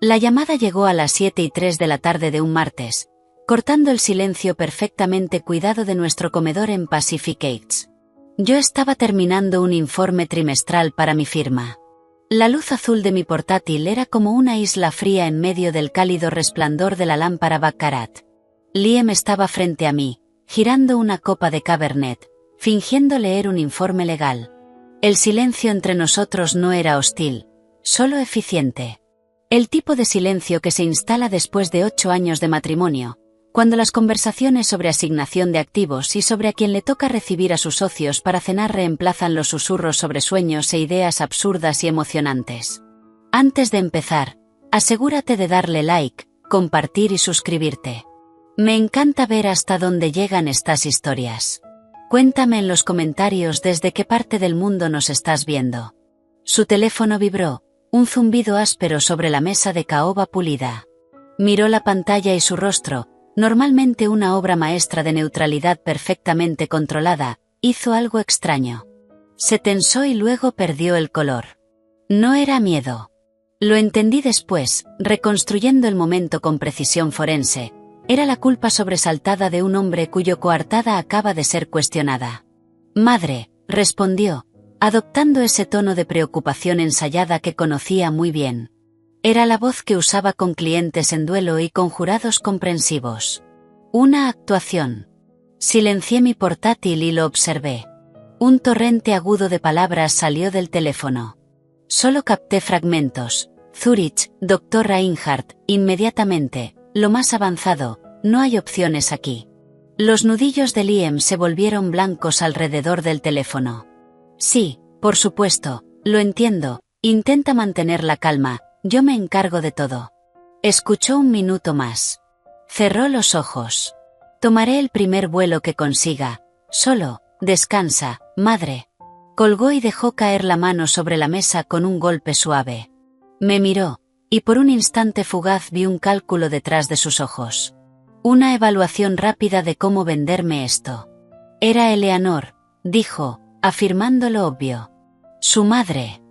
La llamada llegó a las 7:03 de la tarde de un martes, cortando el silencio perfectamente cuidado de nuestro comedor en Pacific Heights. Yo estaba terminando un informe trimestral para mi firma. La luz azul de mi portátil era como una isla fría en medio del cálido resplandor de la lámpara Baccarat. Liam estaba frente a mí, girando una copa de Cabernet, fingiendo leer un informe legal. El silencio entre nosotros no era hostil, solo eficiente. El tipo de silencio que se instala después de 8 años de matrimonio, cuando las conversaciones sobre asignación de activos y sobre a quién le toca recibir a sus socios para cenar reemplazan los susurros sobre sueños e ideas absurdas y emocionantes. Antes de empezar, asegúrate de darle like, compartir y suscribirte. Me encanta ver hasta dónde llegan estas historias. Cuéntame en los comentarios desde qué parte del mundo nos estás viendo. Su teléfono vibró, un zumbido áspero sobre la mesa de caoba pulida. Miró la pantalla y su rostro, normalmente una obra maestra de neutralidad perfectamente controlada, hizo algo extraño. Se tensó y luego perdió el color. No era miedo. Lo entendí después, reconstruyendo el momento con precisión forense. Era la culpa sobresaltada de un hombre cuyo coartada acaba de ser cuestionada. Madre, respondió, adoptando ese tono de preocupación ensayada que conocía muy bien. Era la voz que usaba con clientes en duelo y con jurados comprensivos. Una actuación. Silencié mi portátil y lo observé. Un torrente agudo de palabras salió del teléfono. Solo capté fragmentos. Zurich, Dr. Reinhardt, inmediatamente, lo más avanzado, no hay opciones aquí. Los nudillos de Liam se volvieron blancos alrededor del teléfono. Sí, por supuesto, lo entiendo, intenta mantener la calma, yo me encargo de todo. Escuchó un minuto más. Cerró los ojos. Tomaré el primer vuelo que consiga, solo, descansa, madre. Colgó y dejó caer la mano sobre la mesa con un golpe suave. Me miró, y por un instante fugaz vi un cálculo detrás de sus ojos. Una evaluación rápida de cómo venderme esto. Era Eleanor, dijo, afirmando lo obvio. Su madre.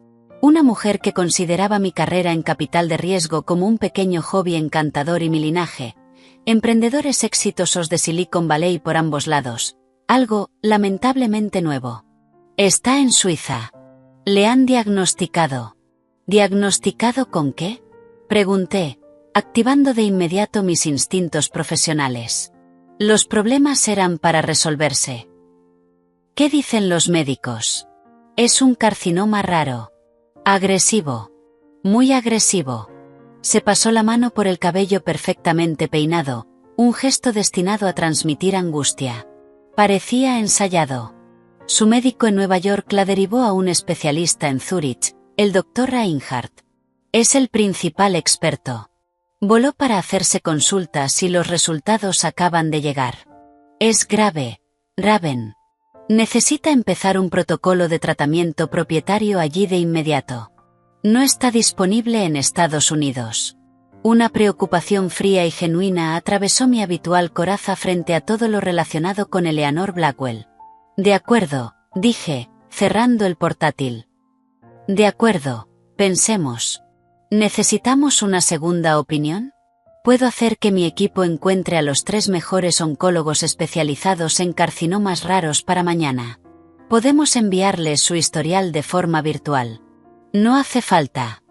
Una mujer que consideraba mi carrera en capital de riesgo como un pequeño hobby encantador y mi linaje. Emprendedores exitosos de Silicon Valley por ambos lados. Algo, lamentablemente nuevo. Está en Suiza. Le han diagnosticado. ¿Diagnosticado con qué? Pregunté, activando de inmediato mis instintos profesionales. Los problemas eran para resolverse. ¿Qué dicen los médicos? Es un carcinoma raro. Agresivo. Muy agresivo. Se pasó la mano por el cabello perfectamente peinado, un gesto destinado a transmitir angustia. Parecía ensayado. Su médico en Nueva York la derivó a un especialista en Zurich, el Dr. Reinhardt. Es el principal experto. Voló para hacerse consultas y los resultados acaban de llegar. Es grave, Raven. Necesita empezar un protocolo de tratamiento propietario allí de inmediato. No está disponible en Estados Unidos. Una preocupación fría y genuina atravesó mi habitual coraza frente a todo lo relacionado con Eleanor Blackwell. De acuerdo, dije, cerrando el portátil. De acuerdo, pensemos. ¿Necesitamos una segunda opinión? Puedo hacer que mi equipo encuentre a los 3 mejores oncólogos especializados en carcinomas raros para mañana. Podemos enviarles su historial de forma virtual. No hace falta.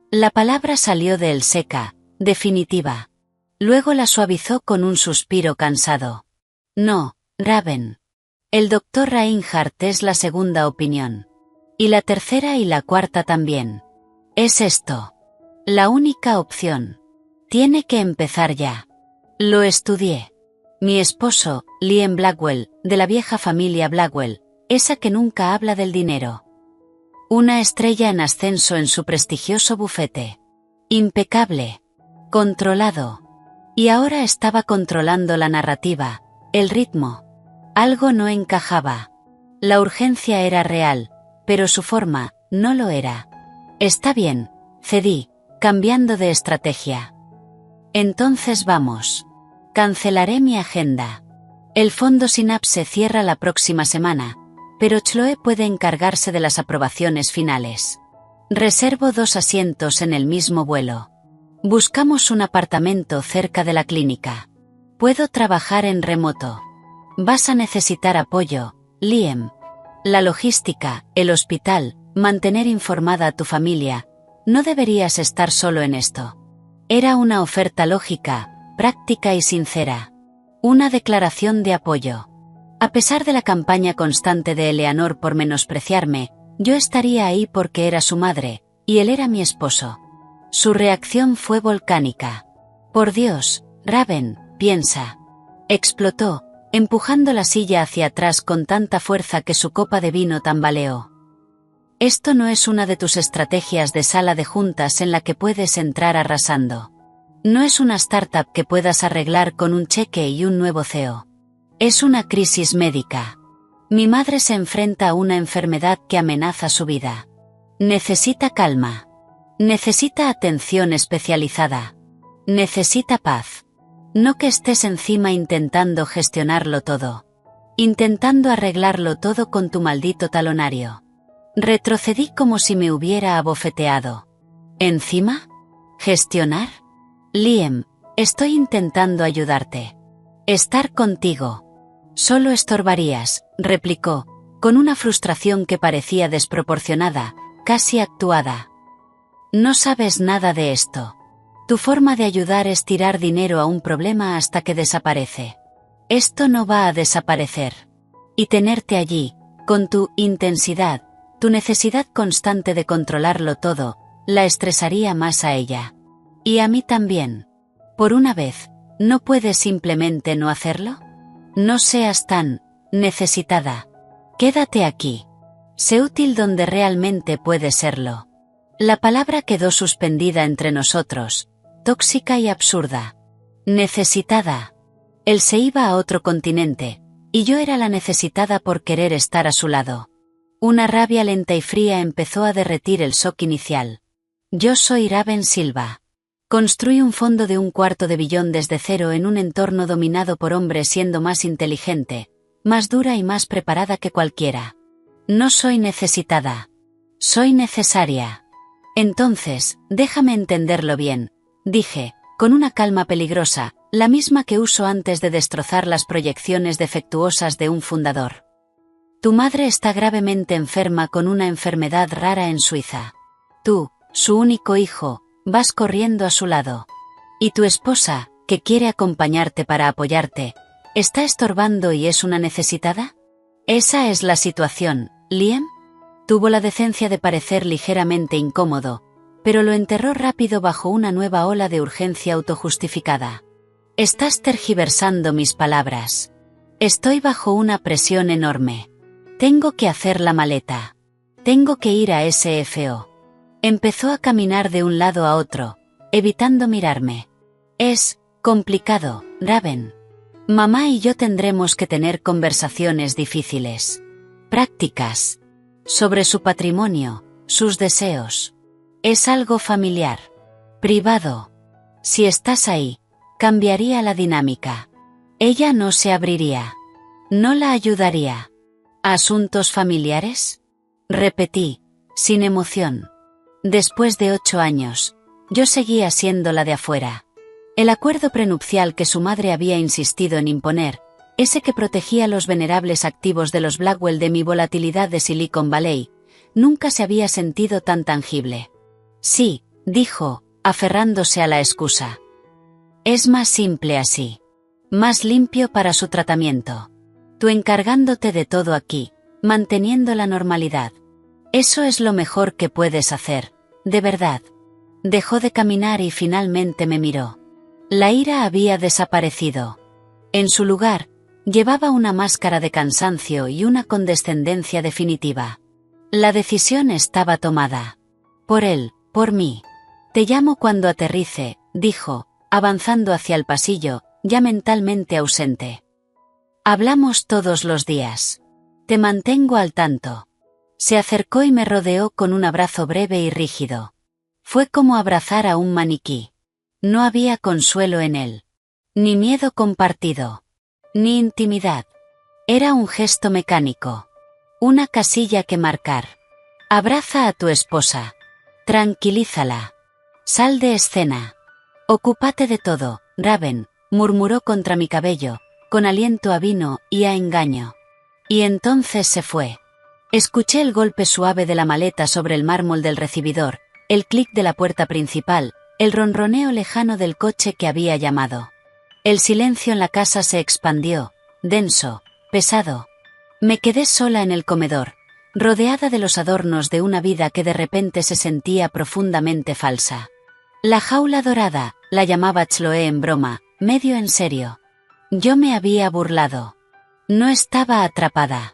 La palabra salió de él seca, definitiva. Luego la suavizó con un suspiro cansado. No, Raven. El Dr. Reinhardt es la segunda opinión. Y la tercera y la cuarta también. Es esto. La única opción. Tiene que empezar ya. Lo estudié. Mi esposo, Liam Blackwell, de la vieja familia Blackwell, esa que nunca habla del dinero. Una estrella en ascenso en su prestigioso bufete. Impecable. Controlado. Y ahora estaba controlando la narrativa, el ritmo. Algo no encajaba. La urgencia era real, pero su forma, no lo era. Está bien, cedí, cambiando de estrategia. Entonces vamos. Cancelaré mi agenda. El fondo Synapse cierra la próxima semana, pero Chloe puede encargarse de las aprobaciones finales. Reservo 2 asientos en el mismo vuelo. Buscamos un apartamento cerca de la clínica. Puedo trabajar en remoto. Vas a necesitar apoyo, Liam. La logística, el hospital, mantener informada a tu familia. No deberías estar solo en esto. Era una oferta lógica, práctica y sincera. Una declaración de apoyo. A pesar de la campaña constante de Eleanor por menospreciarme, yo estaría ahí porque era su madre, y él era mi esposo. Su reacción fue volcánica. Por Dios, Raven, piensa. Explotó, empujando la silla hacia atrás con tanta fuerza que su copa de vino tambaleó. Esto no es una de tus estrategias de sala de juntas en la que puedes entrar arrasando. No es una startup que puedas arreglar con un cheque y un nuevo CEO. Es una crisis médica. Mi madre se enfrenta a una enfermedad que amenaza su vida. Necesita calma. Necesita atención especializada. Necesita paz. No que estés encima intentando gestionarlo todo. Intentando arreglarlo todo con tu maldito talonario. Retrocedí como si me hubiera abofeteado. ¿Encima? ¿Gestionar? Liam, estoy intentando ayudarte. Estar contigo. Solo estorbarías, replicó, con una frustración que parecía desproporcionada, casi actuada. No sabes nada de esto. Tu forma de ayudar es tirar dinero a un problema hasta que desaparece. Esto no va a desaparecer. Y tenerte allí, con tu intensidad, tu necesidad constante de controlarlo todo, la estresaría más a ella. Y a mí también. Por una vez, ¿no puedes simplemente no hacerlo? No seas tan necesitada. Quédate aquí. Sé útil donde realmente puedes serlo. La palabra quedó suspendida entre nosotros, tóxica y absurda. Necesitada. Él se iba a otro continente, y yo era la necesitada por querer estar a su lado. Una rabia lenta y fría empezó a derretir el shock inicial. Yo soy Raven Silva. Construí un fondo de $250 millones desde cero en un entorno dominado por hombres siendo más inteligente, más dura y más preparada que cualquiera. No soy necesitada. Soy necesaria. Entonces, déjame entenderlo bien, dije, con una calma peligrosa, la misma que uso antes de destrozar las proyecciones defectuosas de un fundador. Tu madre está gravemente enferma con una enfermedad rara en Suiza. Tú, su único hijo, vas corriendo a su lado. Y tu esposa, que quiere acompañarte para apoyarte, ¿está estorbando y es una necesitada? Esa es la situación, Liam. Tuvo la decencia de parecer ligeramente incómodo, pero lo enterró rápido bajo una nueva ola de urgencia autojustificada. Estás tergiversando mis palabras. Estoy bajo una presión enorme. Tengo que hacer la maleta. Tengo que ir a SFO. Empezó a caminar de un lado a otro, evitando mirarme. Es complicado, Raven. Mamá y yo tendremos que tener conversaciones difíciles. Prácticas. Sobre su patrimonio, sus deseos. Es algo familiar. Privado. Si estás ahí, cambiaría la dinámica. Ella no se abriría. No la ayudaría. ¿Asuntos familiares? Repetí, sin emoción. Después de 8 años, yo seguía siendo la de afuera. El acuerdo prenupcial que su madre había insistido en imponer, ese que protegía los venerables activos de los Blackwell de mi volatilidad de Silicon Valley, nunca se había sentido tan tangible. Sí, dijo, aferrándose a la excusa. Es más simple así. Más limpio para su tratamiento. Tú encargándote de todo aquí, manteniendo la normalidad. Eso es lo mejor que puedes hacer, de verdad. Dejó de caminar y finalmente me miró. La ira había desaparecido. En su lugar, llevaba una máscara de cansancio y una condescendencia definitiva. La decisión estaba tomada. Por él, por mí. Te llamo cuando aterrice, dijo, avanzando hacia el pasillo, ya mentalmente ausente. Hablamos todos los días. Te mantengo al tanto. Se acercó y me rodeó con un abrazo breve y rígido. Fue como abrazar a un maniquí. No había consuelo en él. Ni miedo compartido. Ni intimidad. Era un gesto mecánico. Una casilla que marcar. Abraza a tu esposa. Tranquilízala. Sal de escena. Ocúpate de todo, Raven, murmuró contra mi cabello, con aliento a vino y a engaño. Y entonces se fue. Escuché el golpe suave de la maleta sobre el mármol del recibidor, el clic de la puerta principal, el ronroneo lejano del coche que había llamado. El silencio en la casa se expandió, denso, pesado. Me quedé sola en el comedor, rodeada de los adornos de una vida que de repente se sentía profundamente falsa. La jaula dorada, la llamaba Chloe en broma, medio en serio. Yo me había burlado. No estaba atrapada.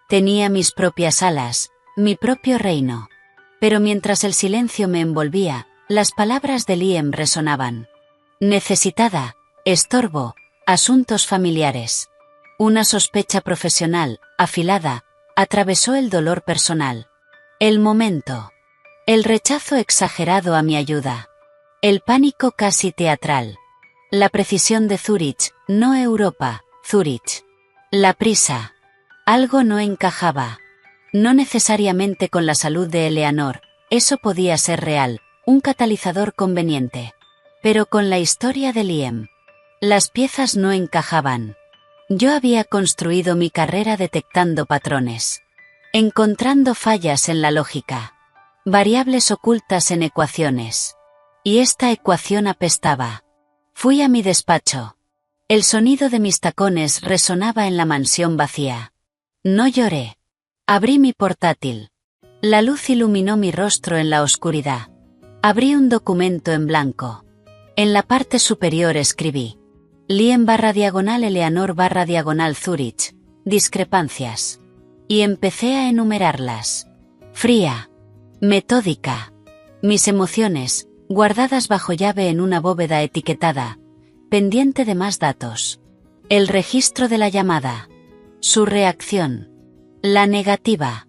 Tenía mis propias alas, mi propio reino. Pero mientras el silencio me envolvía, las palabras de Liam resonaban. Necesitada, estorbo, asuntos familiares. Una sospecha profesional, afilada, atravesó el dolor personal. El momento. El rechazo exagerado a mi ayuda. El pánico casi teatral. La precisión de Zurich, no Europa, Zurich. La prisa. Algo no encajaba. No necesariamente con la salud de Eleanor, eso podía ser real, un catalizador conveniente. Pero con la historia de Liam. Las piezas no encajaban. Yo había construido mi carrera detectando patrones. Encontrando fallas en la lógica. Variables ocultas en ecuaciones. Y esta ecuación apestaba. Fui a mi despacho. El sonido de mis tacones resonaba en la mansión vacía. No lloré. Abrí mi portátil. La luz iluminó mi rostro en la oscuridad. Abrí un documento en blanco. En la parte superior escribí. Liam/diagonal Eleanor/diagonal Zurich. Discrepancias. Y empecé a enumerarlas. Fría. Metódica. Mis emociones, guardadas bajo llave en una bóveda etiquetada, pendiente de más datos. El registro de la llamada. Su reacción. La negativa.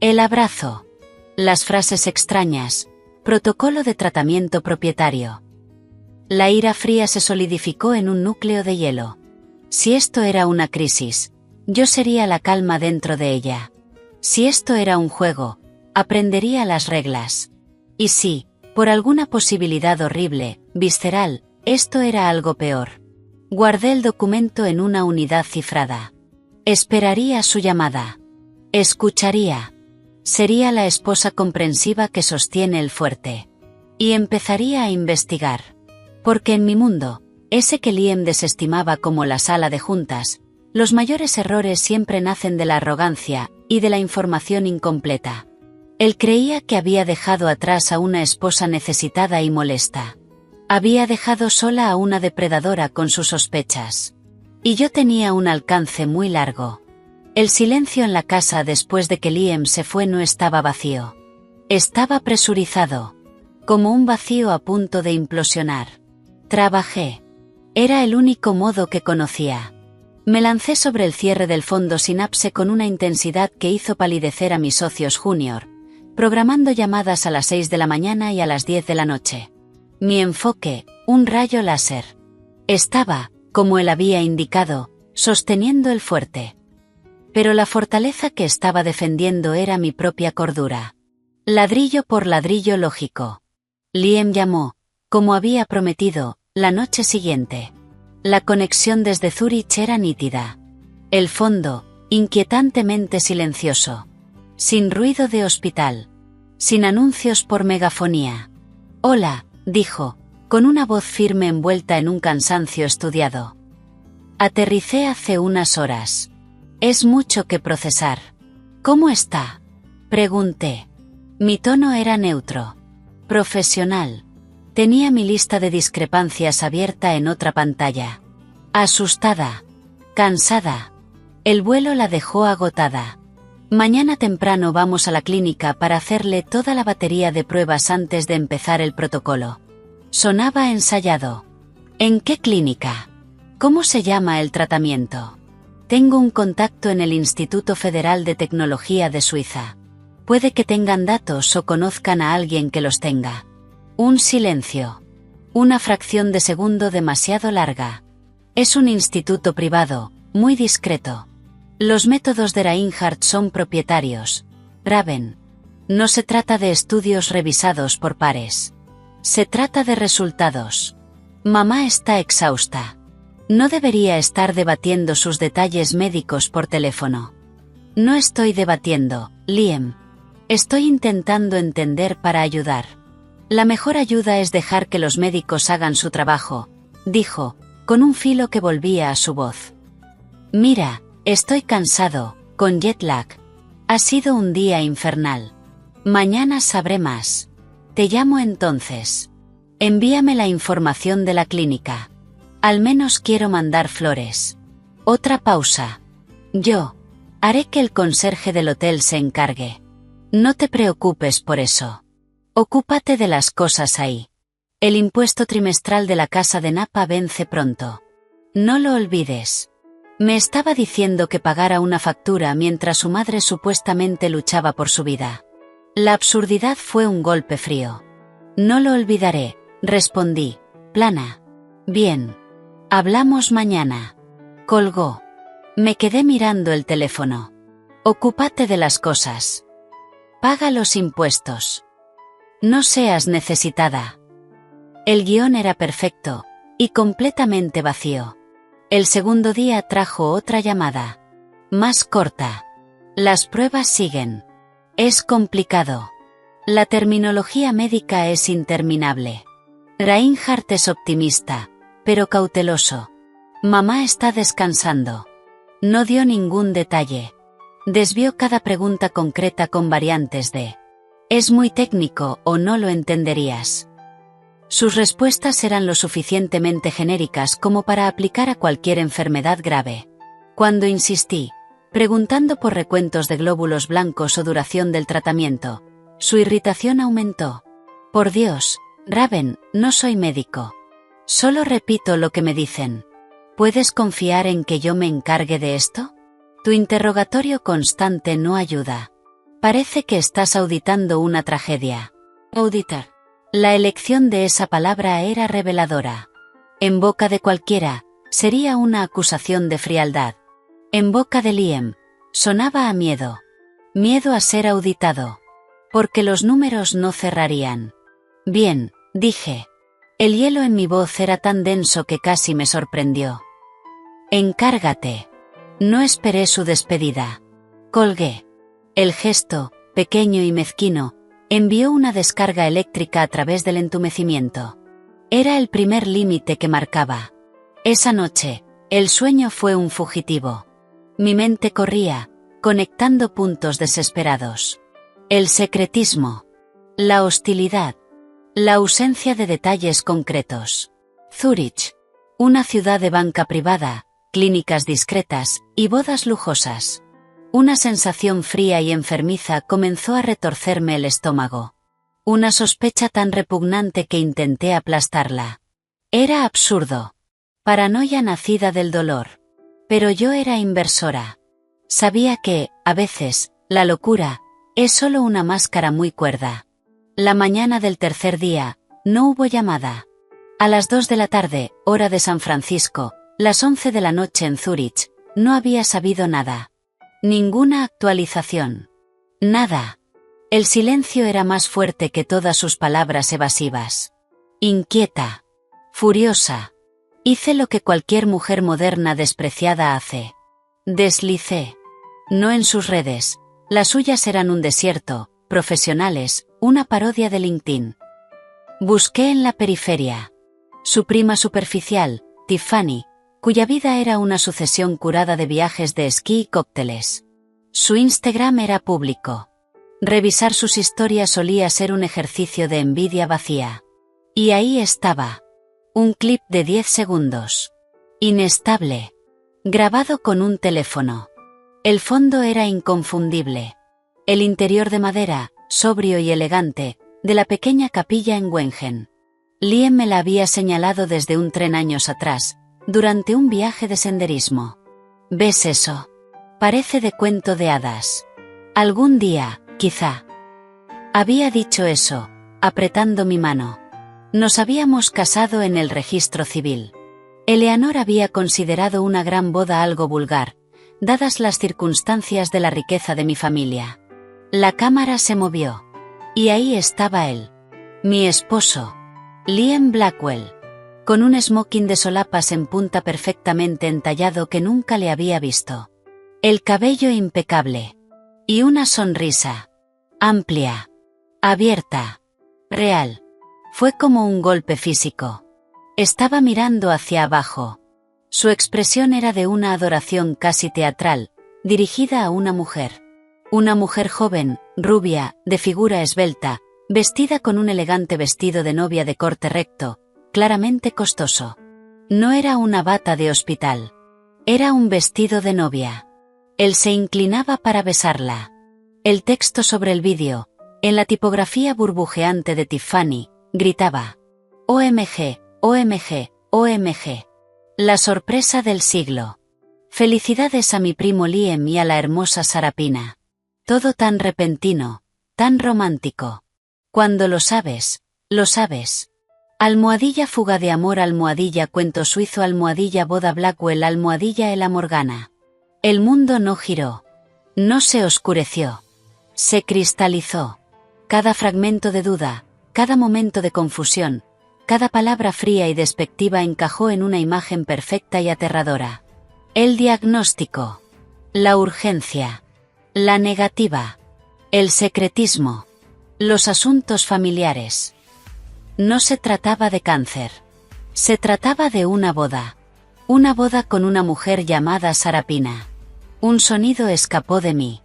El abrazo. Las frases extrañas. Protocolo de tratamiento propietario. La ira fría se solidificó en un núcleo de hielo. Si esto era una crisis, yo sería la calma dentro de ella. Si esto era un juego, aprendería las reglas. Y si, por alguna posibilidad horrible, visceral, esto era algo peor. Guardé el documento en una unidad cifrada. Esperaría su llamada. Escucharía. Sería la esposa comprensiva que sostiene el fuerte. Y empezaría a investigar. Porque en mi mundo, ese que Liam desestimaba como la sala de juntas, los mayores errores siempre nacen de la arrogancia y de la información incompleta. Él creía que había dejado atrás a una esposa necesitada y molesta. Había dejado sola a una depredadora con sus sospechas. Y yo tenía un alcance muy largo. El silencio en la casa después de que Liam se fue no estaba vacío. Estaba presurizado. Como un vacío a punto de implosionar. Trabajé. Era el único modo que conocía. Me lancé sobre el cierre del fondo Synapse con una intensidad que hizo palidecer a mis socios junior, programando llamadas a las 6 de la mañana y a las 10 de la noche. Mi enfoque, un rayo láser. Estaba, como él había indicado, sosteniendo el fuerte. Pero la fortaleza que estaba defendiendo era mi propia cordura. Ladrillo por ladrillo lógico. Liam llamó, como había prometido, la noche siguiente. La conexión desde Zurich era nítida. El fondo, inquietantemente silencioso. Sin ruido de hospital. Sin anuncios por megafonía. Hola, dijo, con una voz firme envuelta en un cansancio estudiado. Aterricé hace unas horas. Es mucho que procesar. ¿Cómo está? Pregunté. Mi tono era neutro. Profesional. Tenía mi lista de discrepancias abierta en otra pantalla. Asustada. Cansada. El vuelo la dejó agotada. Mañana temprano vamos a la clínica para hacerle toda la batería de pruebas antes de empezar el protocolo. Sonaba ensayado. ¿En qué clínica? ¿Cómo se llama el tratamiento? Tengo un contacto en el Instituto Federal de Tecnología de Suiza. Puede que tengan datos o conozcan a alguien que los tenga. Un silencio. Una fracción de segundo demasiado larga. Es un instituto privado, muy discreto. Los métodos de Reinhardt son propietarios. Raven. No se trata de estudios revisados por pares. Se trata de resultados. Mamá está exhausta. No debería estar debatiendo sus detalles médicos por teléfono. No estoy debatiendo, Liam. Estoy intentando entender para ayudar. La mejor ayuda es dejar que los médicos hagan su trabajo, dijo, con un filo que volvía a su voz. Mira, estoy cansado, con jet lag. Ha sido un día infernal. Mañana sabré más. Te llamo entonces. Envíame la información de la clínica. Al menos quiero mandar flores. Otra pausa. Yo. Haré que el conserje del hotel se encargue. No te preocupes por eso. Ocúpate de las cosas ahí. El impuesto trimestral de la casa de Napa vence pronto. No lo olvides. Me estaba diciendo que pagara una factura mientras su madre supuestamente luchaba por su vida. La absurdidad fue un golpe frío. No lo olvidaré, respondí, plana. Bien. Hablamos mañana. Colgó. Me quedé mirando el teléfono. Ocúpate de las cosas. Paga los impuestos. No seas necesitada. El guión era perfecto, y completamente vacío. El segundo día trajo otra llamada. Más corta. Las pruebas siguen. Es complicado. La terminología médica es interminable. Reinhardt es optimista, pero cauteloso. Mamá está descansando. No dio ningún detalle. Desvió cada pregunta concreta con variantes de «Es muy técnico» o «no lo entenderías». Sus respuestas eran lo suficientemente genéricas como para aplicar a cualquier enfermedad grave. Cuando insistí, preguntando por recuentos de glóbulos blancos o duración del tratamiento, su irritación aumentó. Por Dios, Raven, no soy médico. Solo repito lo que me dicen. ¿Puedes confiar en que yo me encargue de esto? Tu interrogatorio constante no ayuda. Parece que estás auditando una tragedia. Auditar. La elección de esa palabra era reveladora. En boca de cualquiera, sería una acusación de frialdad. En boca de Liam, sonaba a miedo. Miedo a ser auditado. Porque los números no cerrarían. Bien, dije. El hielo en mi voz era tan denso que casi me sorprendió. Encárgate. No esperé su despedida. Colgué. El gesto, pequeño y mezquino, envió una descarga eléctrica a través del entumecimiento. Era el primer límite que marcaba. Esa noche, el sueño fue un fugitivo. Mi mente corría, conectando puntos desesperados. El secretismo. La hostilidad. La ausencia de detalles concretos. Zúrich. Una ciudad de banca privada, clínicas discretas y bodas lujosas. Una sensación fría y enfermiza comenzó a retorcerme el estómago. Una sospecha tan repugnante que intenté aplastarla. Era absurdo. Paranoia nacida del dolor. Pero yo era inversora. Sabía que, a veces, la locura es solo una máscara muy cuerda. La mañana del tercer día, no hubo llamada. A las 2 de la tarde, hora de San Francisco, las 11 de la noche en Zúrich, no había sabido nada. Ninguna actualización. Nada. El silencio era más fuerte que todas sus palabras evasivas. Inquieta. Furiosa. Hice lo que cualquier mujer moderna despreciada hace. Deslicé. No en sus redes. Las suyas eran un desierto, profesionales, una parodia de LinkedIn. Busqué en la periferia. Su prima superficial, Tiffany, cuya vida era una sucesión curada de viajes de esquí y cócteles. Su Instagram era público. Revisar sus historias solía ser un ejercicio de envidia vacía. Y ahí estaba. Un clip de 10 segundos. Inestable. Grabado con un teléfono. El fondo era inconfundible. El interior de madera, sobrio y elegante, de la pequeña capilla en Wengen. Liam me la había señalado desde un tren años atrás, durante un viaje de senderismo. ¿Ves eso? Parece de cuento de hadas. Algún día, quizá. Había dicho eso, apretando mi mano. Nos habíamos casado en el registro civil. Eleanor había considerado una gran boda algo vulgar, dadas las circunstancias de la riqueza de mi familia. La cámara se movió. Y ahí estaba él. Mi esposo. Liam Blackwell. con un smoking de solapas en punta perfectamente entallado que nunca le había visto. El cabello impecable. Y una sonrisa. Amplia. Abierta. Real. Fue como un golpe físico. Estaba mirando hacia abajo. Su expresión era de una adoración casi teatral, dirigida a una mujer. Una mujer joven, rubia, de figura esbelta, vestida con un elegante vestido de novia de corte recto, claramente costoso. No era una bata de hospital. Era un vestido de novia. Él se inclinaba para besarla. El texto sobre el vídeo, en la tipografía burbujeante de Tiffany, gritaba: OMG, OMG, OMG. La sorpresa del siglo. Felicidades a mi primo Liam y a la hermosa Sarapina. Todo tan repentino, tan romántico. Cuando lo sabes, lo sabes. Almohadilla fuga de amor, almohadilla cuento suizo, almohadilla boda Blackwell, almohadilla Ella Morgana. El mundo no giró. No se oscureció. Se cristalizó. Cada fragmento de duda, cada momento de confusión, cada palabra fría y despectiva encajó en una imagen perfecta y aterradora. El diagnóstico. La urgencia. La negativa. El secretismo. Los asuntos familiares. No se trataba de cáncer. Se trataba de una boda. Una boda con una mujer llamada Sarapina. Un sonido escapó de mí.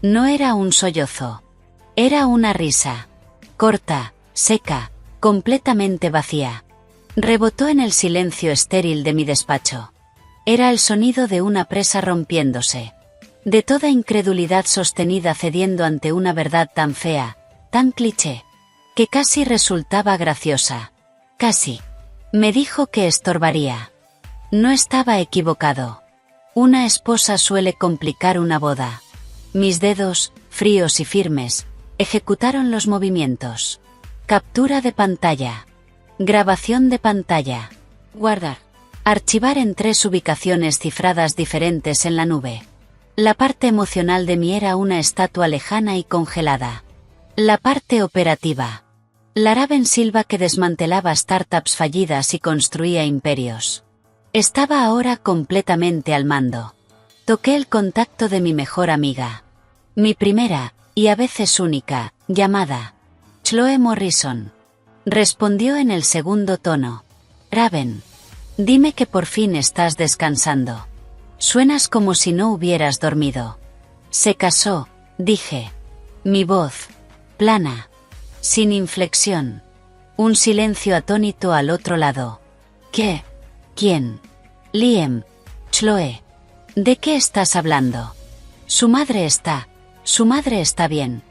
No era un sollozo. Era una risa. Corta, seca, completamente vacía. Rebotó en el silencio estéril de mi despacho. Era el sonido de una presa rompiéndose. De toda incredulidad sostenida cediendo ante una verdad tan fea, tan cliché, que casi resultaba graciosa. Casi. Me dijo que estorbaría. No estaba equivocado. Una esposa suele complicar una boda. Mis dedos, fríos y firmes, ejecutaron los movimientos. Captura de pantalla. Grabación de pantalla. Guardar. Archivar en 3 ubicaciones cifradas diferentes en la nube. La parte emocional de mí era una estatua lejana y congelada. La parte operativa. La Raven Silva que desmantelaba startups fallidas y construía imperios. Estaba ahora completamente al mando. Toqué el contacto de mi mejor amiga. Mi primera, y a veces única, llamada. Chloe Morrison. Respondió en el segundo tono. Raven. Dime que por fin estás descansando. Suenas como si no hubieras dormido. Se casó, dije. Mi voz. Plana. Sin inflexión. Un silencio atónito al otro lado. ¿Qué? ¿Quién? Liam. Chloe. ¿De qué estás hablando? Su madre está bien.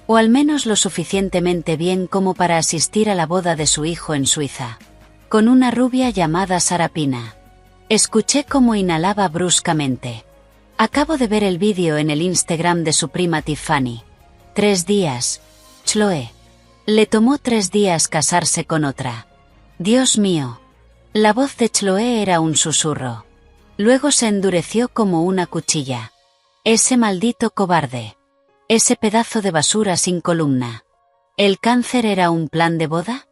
O al menos lo suficientemente bien como para asistir a la boda de su hijo en Suiza. Con una rubia llamada Sarapina. Escuché cómo inhalaba bruscamente. Acabo de ver el vídeo en el Instagram de su prima Tiffany. 3 días. Chloe. Le tomó 3 días casarse con otra. Dios mío. La voz de Chloe era un susurro. Luego se endureció como una cuchilla. Ese maldito cobarde. Ese pedazo de basura sin columna. ¿El cáncer era un plan de boda?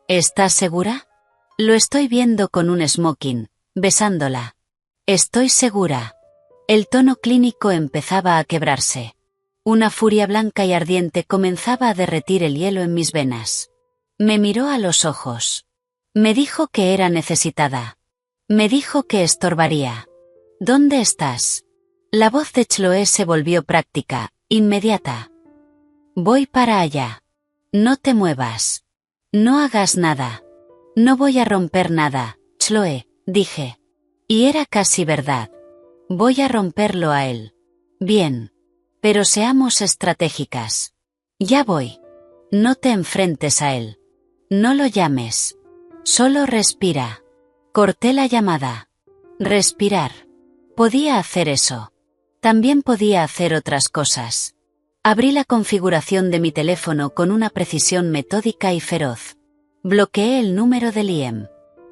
¿Estás segura? Lo estoy viendo con un smoking, besándola. Estoy segura. El tono clínico empezaba a quebrarse. Una furia blanca y ardiente comenzaba a derretir el hielo en mis venas. Me miró a los ojos. Me dijo que era necesitada. Me dijo que estorbaría. ¿Dónde estás? La voz de Chloe se volvió práctica, inmediata. Voy para allá. No te muevas. No hagas nada. No voy a romper nada, Chloe, dije. Y era casi verdad. Voy a romperlo a él. Bien. Pero seamos estratégicas. Ya voy. No te enfrentes a él. No lo llames. Solo respira. Corté la llamada. Respirar. Podía hacer eso. También podía hacer otras cosas. Abrí la configuración de mi teléfono con una precisión metódica y feroz. Bloqueé el número de Liam.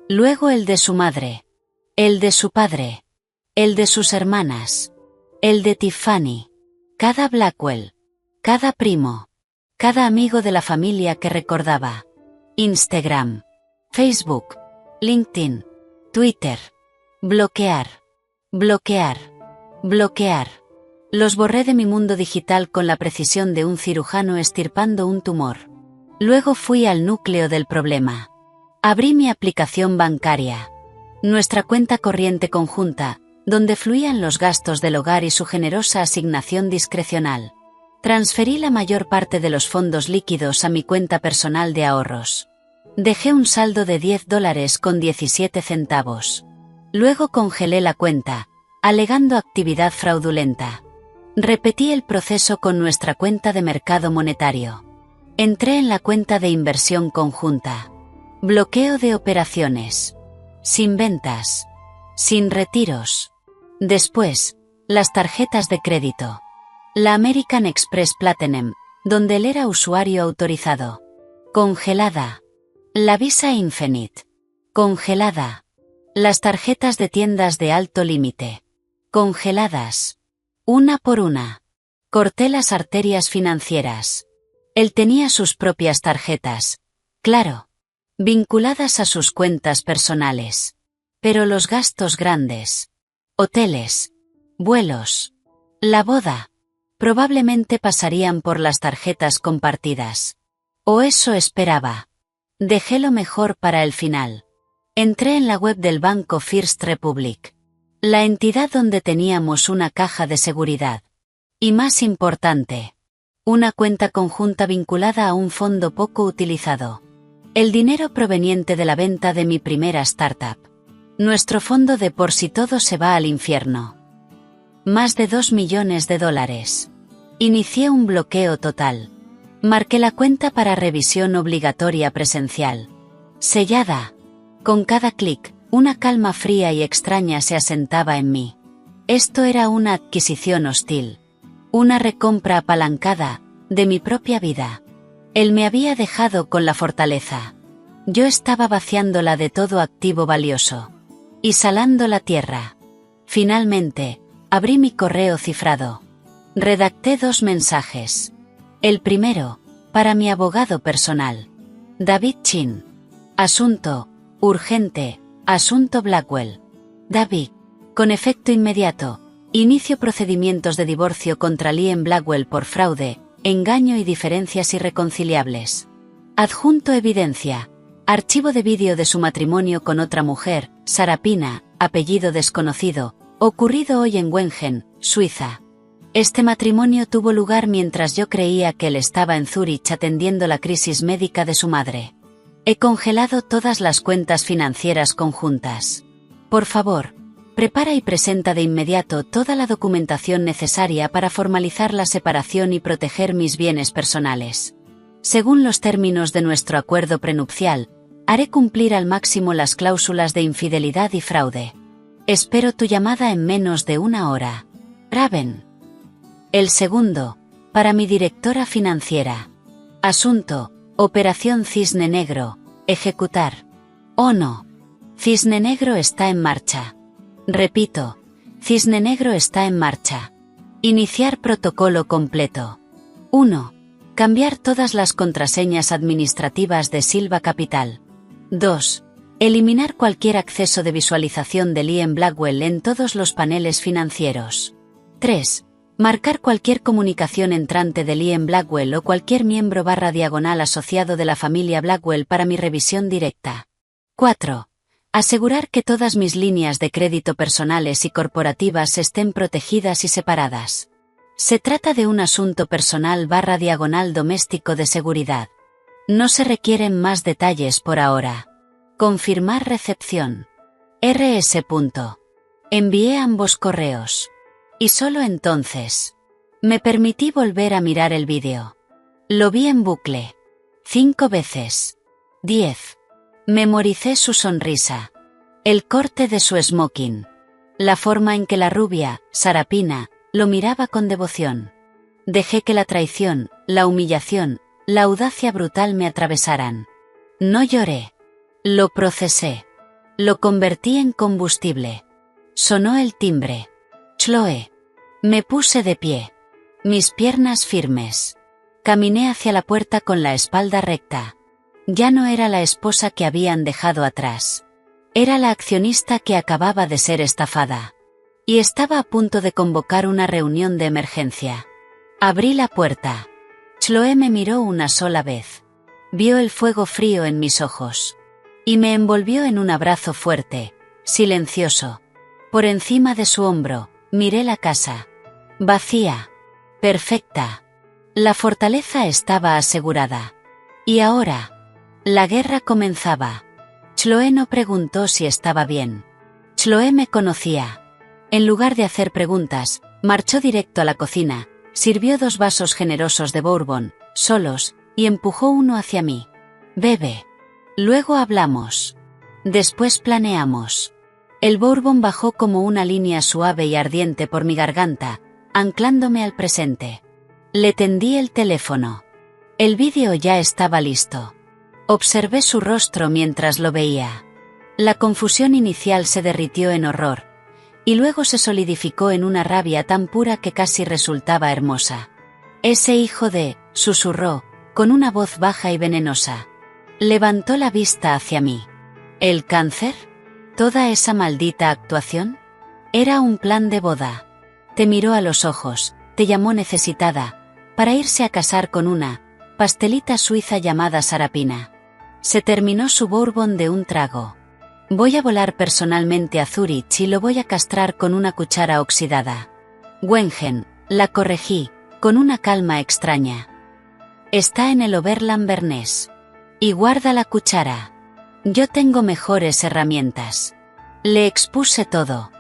Luego el de su madre. El de su padre. El de sus hermanas. El de Tiffany. Cada Blackwell. Cada primo. Cada amigo de la familia que recordaba. Instagram. Facebook. LinkedIn, Twitter. Bloquear. Bloquear. Bloquear. Los borré de mi mundo digital con la precisión de un cirujano extirpando un tumor. Luego fui al núcleo del problema. Abrí mi aplicación bancaria. Nuestra cuenta corriente conjunta, donde fluían los gastos del hogar y su generosa asignación discrecional. Transferí la mayor parte de los fondos líquidos a mi cuenta personal de ahorros. Dejé un saldo de $10.17. Luego congelé la cuenta, alegando actividad fraudulenta. Repetí el proceso con nuestra cuenta de mercado monetario. Entré en la cuenta de inversión conjunta. Bloqueo de operaciones. Sin ventas. Sin retiros. Después, las tarjetas de crédito. La American Express Platinum, donde él era usuario autorizado. Congelada. La Visa Infinite. Congelada. Las tarjetas de tiendas de alto límite. Congeladas. Una por una. Corté las arterias financieras. Él tenía sus propias tarjetas. Claro. Vinculadas a sus cuentas personales. Pero los gastos grandes. Hoteles. Vuelos. La boda. Probablemente pasarían por las tarjetas compartidas. O eso esperaba. Dejé lo mejor para el final. Entré en la web del banco First Republic. La entidad donde teníamos una caja de seguridad. Y más importante, una cuenta conjunta vinculada a un fondo poco utilizado. El dinero proveniente de la venta de mi primera startup. Nuestro fondo de por si todo se va al infierno. Más de $2 millones. Inicié un bloqueo total. Marqué la cuenta para revisión obligatoria presencial. Sellada. Con cada clic, una calma fría y extraña se asentaba en mí. Esto era una adquisición hostil. Una recompra apalancada, de mi propia vida. Él me había dejado con la fortaleza. Yo estaba vaciándola de todo activo valioso. Y salando la tierra. Finalmente, abrí mi correo cifrado. Redacté 2 mensajes. El primero, para mi abogado personal. David Chin. Asunto, urgente, asunto Blackwell. David. Con efecto inmediato, inicio procedimientos de divorcio contra Liam Blackwell por fraude, engaño y diferencias irreconciliables. Adjunto evidencia. Archivo de vídeo de su matrimonio con otra mujer, Sarapina, apellido desconocido, ocurrido hoy en Wengen, Suiza. Este matrimonio tuvo lugar mientras yo creía que él estaba en Zúrich atendiendo la crisis médica de su madre. He congelado todas las cuentas financieras conjuntas. Por favor, prepara y presenta de inmediato toda la documentación necesaria para formalizar la separación y proteger mis bienes personales. Según los términos de nuestro acuerdo prenupcial, haré cumplir al máximo las cláusulas de infidelidad y fraude. Espero tu llamada en menos de 1 hora. Raven. El segundo, para mi directora financiera. Asunto, Operación Cisne Negro, ejecutar. Oh no. Cisne Negro está en marcha. Repito, Cisne Negro está en marcha. Iniciar protocolo completo. 1. Cambiar todas las contraseñas administrativas de Silva Capital. 2. Eliminar cualquier acceso de visualización de Liam Blackwell en todos los paneles financieros. 3. Marcar cualquier comunicación entrante de Liam Blackwell o cualquier miembro / asociado de la familia Blackwell para mi revisión directa. 4. Asegurar que todas mis líneas de crédito personales y corporativas estén protegidas y separadas. Se trata de un asunto personal / doméstico de seguridad. No se requieren más detalles por ahora. Confirmar recepción. RS. Envié ambos correos. Y solo entonces me permití volver a mirar el vídeo. Lo vi en bucle. 5 veces. 10. Memoricé su sonrisa. El corte de su smoking. La forma en que la rubia, Sarapina, lo miraba con devoción. Dejé que la traición, la humillación, la audacia brutal me atravesaran. No lloré. Lo procesé. Lo convertí en combustible. Sonó el timbre. Chloe. Me puse de pie. Mis piernas firmes. Caminé hacia la puerta con la espalda recta. Ya no era la esposa que habían dejado atrás. Era la accionista que acababa de ser estafada. Y estaba a punto de convocar una reunión de emergencia. Abrí la puerta. Chloe me miró una sola vez. Vio el fuego frío en mis ojos. Y me envolvió en un abrazo fuerte, silencioso. Por encima de su hombro, miré la casa. Vacía. Perfecta. La fortaleza estaba asegurada. Y ahora, la guerra comenzaba. Chloe no preguntó si estaba bien. Chloe me conocía. En lugar de hacer preguntas, marchó directo a la cocina, sirvió 2 vasos generosos de bourbon, solos, y empujó uno hacia mí. Bebe. Luego hablamos. Después planeamos. El bourbon bajó como una línea suave y ardiente por mi garganta, anclándome al presente. Le tendí el teléfono. El vídeo ya estaba listo. Observé su rostro mientras lo veía. La confusión inicial se derritió en horror, y luego se solidificó en una rabia tan pura que casi resultaba hermosa. Ese hijo de, susurró, con una voz baja y venenosa. Levantó la vista hacia mí. ¿El cáncer? ¿Toda esa maldita actuación? Era un plan de boda. Te miró a los ojos, te llamó necesitada, para irse a casar con una pastelita suiza llamada Sarapina. Se terminó su bourbon de un trago. Voy a volar personalmente a Zúrich y lo voy a castrar con una cuchara oxidada. Wengen, la corregí, con una calma extraña. Está en el Oberland Bernés. Y guarda la cuchara. Yo tengo mejores herramientas. Le expuse todo.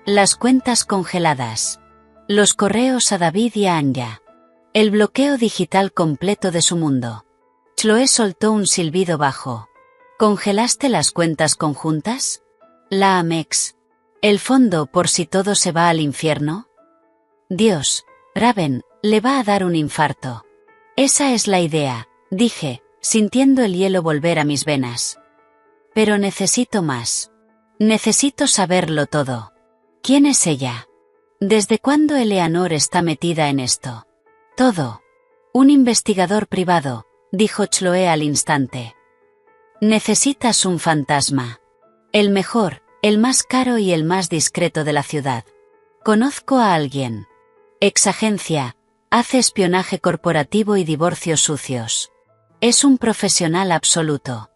Las cuentas congeladas. Los correos a David y a Anya. El bloqueo digital completo de su mundo. Chloe soltó un silbido bajo. ¿Congelaste las cuentas conjuntas? La Amex. ¿El fondo por si todo se va al infierno? Dios, Raven, le va a dar un infarto. Esa es la idea, dije, sintiendo el hielo volver a mis venas. Pero necesito más. Necesito saberlo todo. ¿Quién es ella? ¿Desde cuándo Eleanor está metida en esto? Todo. Un investigador privado, dijo Chloe al instante. Necesitas un fantasma. El mejor, el más caro y el más discreto de la ciudad. Conozco a alguien. Exagencia, hace espionaje corporativo y divorcios sucios. Es un profesional absoluto.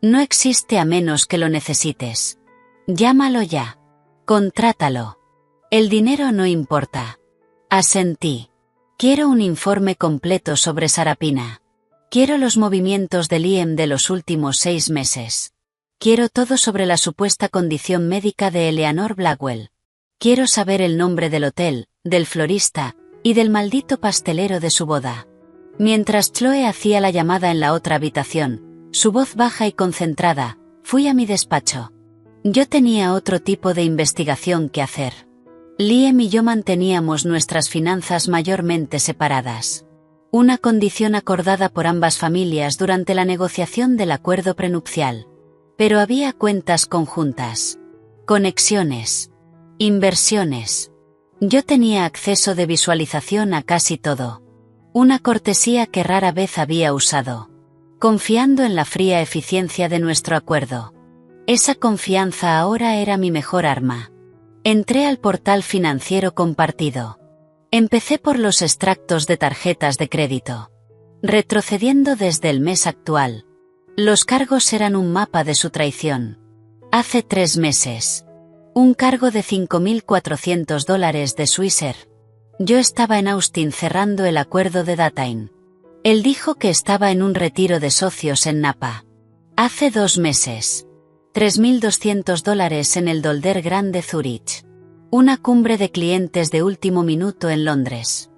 No existe a menos que lo necesites. Llámalo ya. Contrátalo. El dinero no importa. Asentí. Quiero un informe completo sobre Sarapina. Quiero los movimientos de Liam de los últimos 6 meses. Quiero todo sobre la supuesta condición médica de Eleanor Blackwell. Quiero saber el nombre del hotel, del florista, y del maldito pastelero de su boda. Mientras Chloe hacía la llamada en la otra habitación, su voz baja y concentrada, fui a mi despacho. Yo tenía otro tipo de investigación que hacer. Liam y yo manteníamos nuestras finanzas mayormente separadas. Una condición acordada por ambas familias durante la negociación del acuerdo prenupcial. Pero había cuentas conjuntas. Conexiones. Inversiones. Yo tenía acceso de visualización a casi todo. Una cortesía que rara vez había usado. Confiando en la fría eficiencia de nuestro acuerdo. Esa confianza ahora era mi mejor arma. Entré al portal financiero compartido. Empecé por los extractos de tarjetas de crédito. Retrocediendo desde el mes actual. Los cargos eran un mapa de su traición. Hace 3 meses. Un cargo de $5.400 de Swissair. Yo estaba en Austin cerrando el acuerdo de Datain. Él dijo que estaba en un retiro de socios en Napa. Hace 2 meses. $3.200 en el Dolder Grande Zurich. Una cumbre de clientes de último minuto en Londres.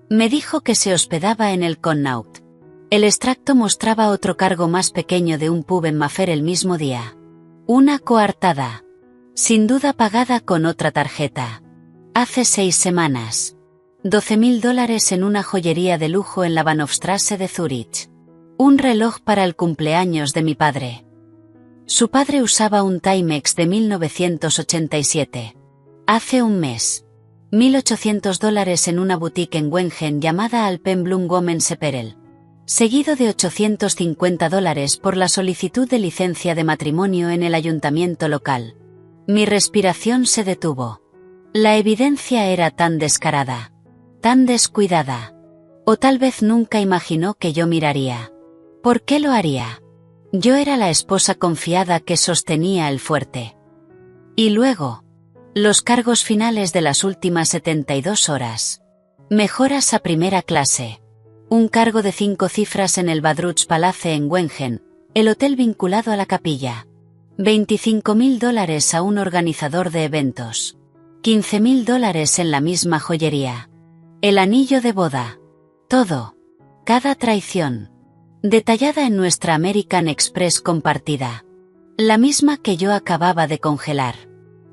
Me dijo que se hospedaba en el Connaught. El extracto mostraba otro cargo más pequeño de un pub en Mayfair el mismo día. Una coartada. Sin duda pagada con otra tarjeta. Hace 6 semanas. $12.000 en una joyería de lujo en la Bahnhofstrasse de Zurich. Un reloj para el cumpleaños de mi padre. Su padre usaba un Timex de 1987. Hace un mes. $1.800 en una boutique en Wengen llamada Alpenblum Women's Apparel. seguido de $850 por la solicitud de licencia de matrimonio en el ayuntamiento local. Mi respiración se detuvo. La evidencia era tan descarada, tan descuidada. O tal vez nunca imaginó que yo miraría. ¿Por qué lo haría? Yo era la esposa confiada que sostenía el fuerte. Y luego, los cargos finales de las últimas 72 horas. Mejoras a primera clase. Un cargo de 5 cifras en el Badruch Palace en Wengen, el hotel vinculado a la capilla. $25.000 a un organizador de eventos. $15.000 en la misma joyería. El anillo de boda. Todo. Cada traición. Detallada en nuestra American Express compartida. La misma que yo acababa de congelar.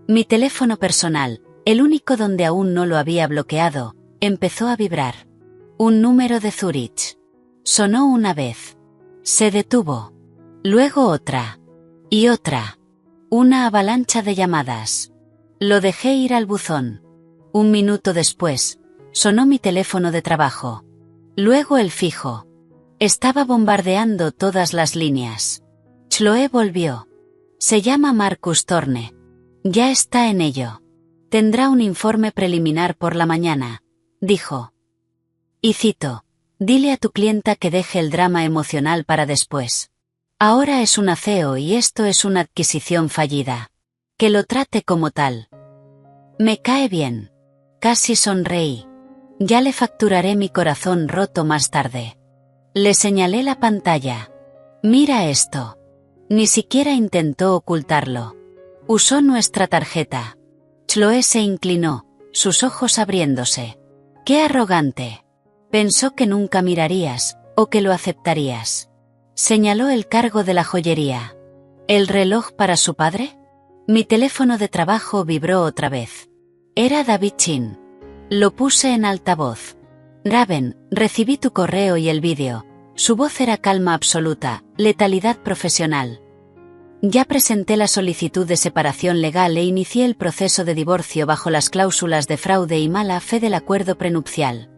Mi teléfono personal, el único donde aún no lo había bloqueado, empezó a vibrar. Un número de Zurich. Sonó una vez. Se detuvo. Luego otra. Y otra. Una avalancha de llamadas. Lo dejé ir al buzón. Un minuto después, sonó mi teléfono de trabajo. Luego el fijo. Estaba bombardeando todas las líneas. Chloe volvió. Se llama Marcus Thorne. Ya está en ello. Tendrá un informe preliminar por la mañana, dijo. Y cito, dile a tu clienta que deje el drama emocional para después. Ahora es un CEO y esto es una adquisición fallida. Que lo trate como tal. Me cae bien. Casi sonreí. Ya le facturaré mi corazón roto más tarde. Le señalé la pantalla. Mira esto. Ni siquiera intentó ocultarlo. Usó nuestra tarjeta. Chloe se inclinó, sus ojos abriéndose. ¡Qué arrogante! Pensó que nunca mirarías, o que lo aceptarías. Señaló el cargo de la joyería. ¿El reloj para su padre? Mi teléfono de trabajo vibró otra vez. Era David Chin. Lo puse en altavoz. Raven, recibí tu correo y el vídeo. Su voz era calma absoluta, letalidad profesional. Ya presenté la solicitud de separación legal e inicié el proceso de divorcio bajo las cláusulas de fraude y mala fe del acuerdo prenupcial.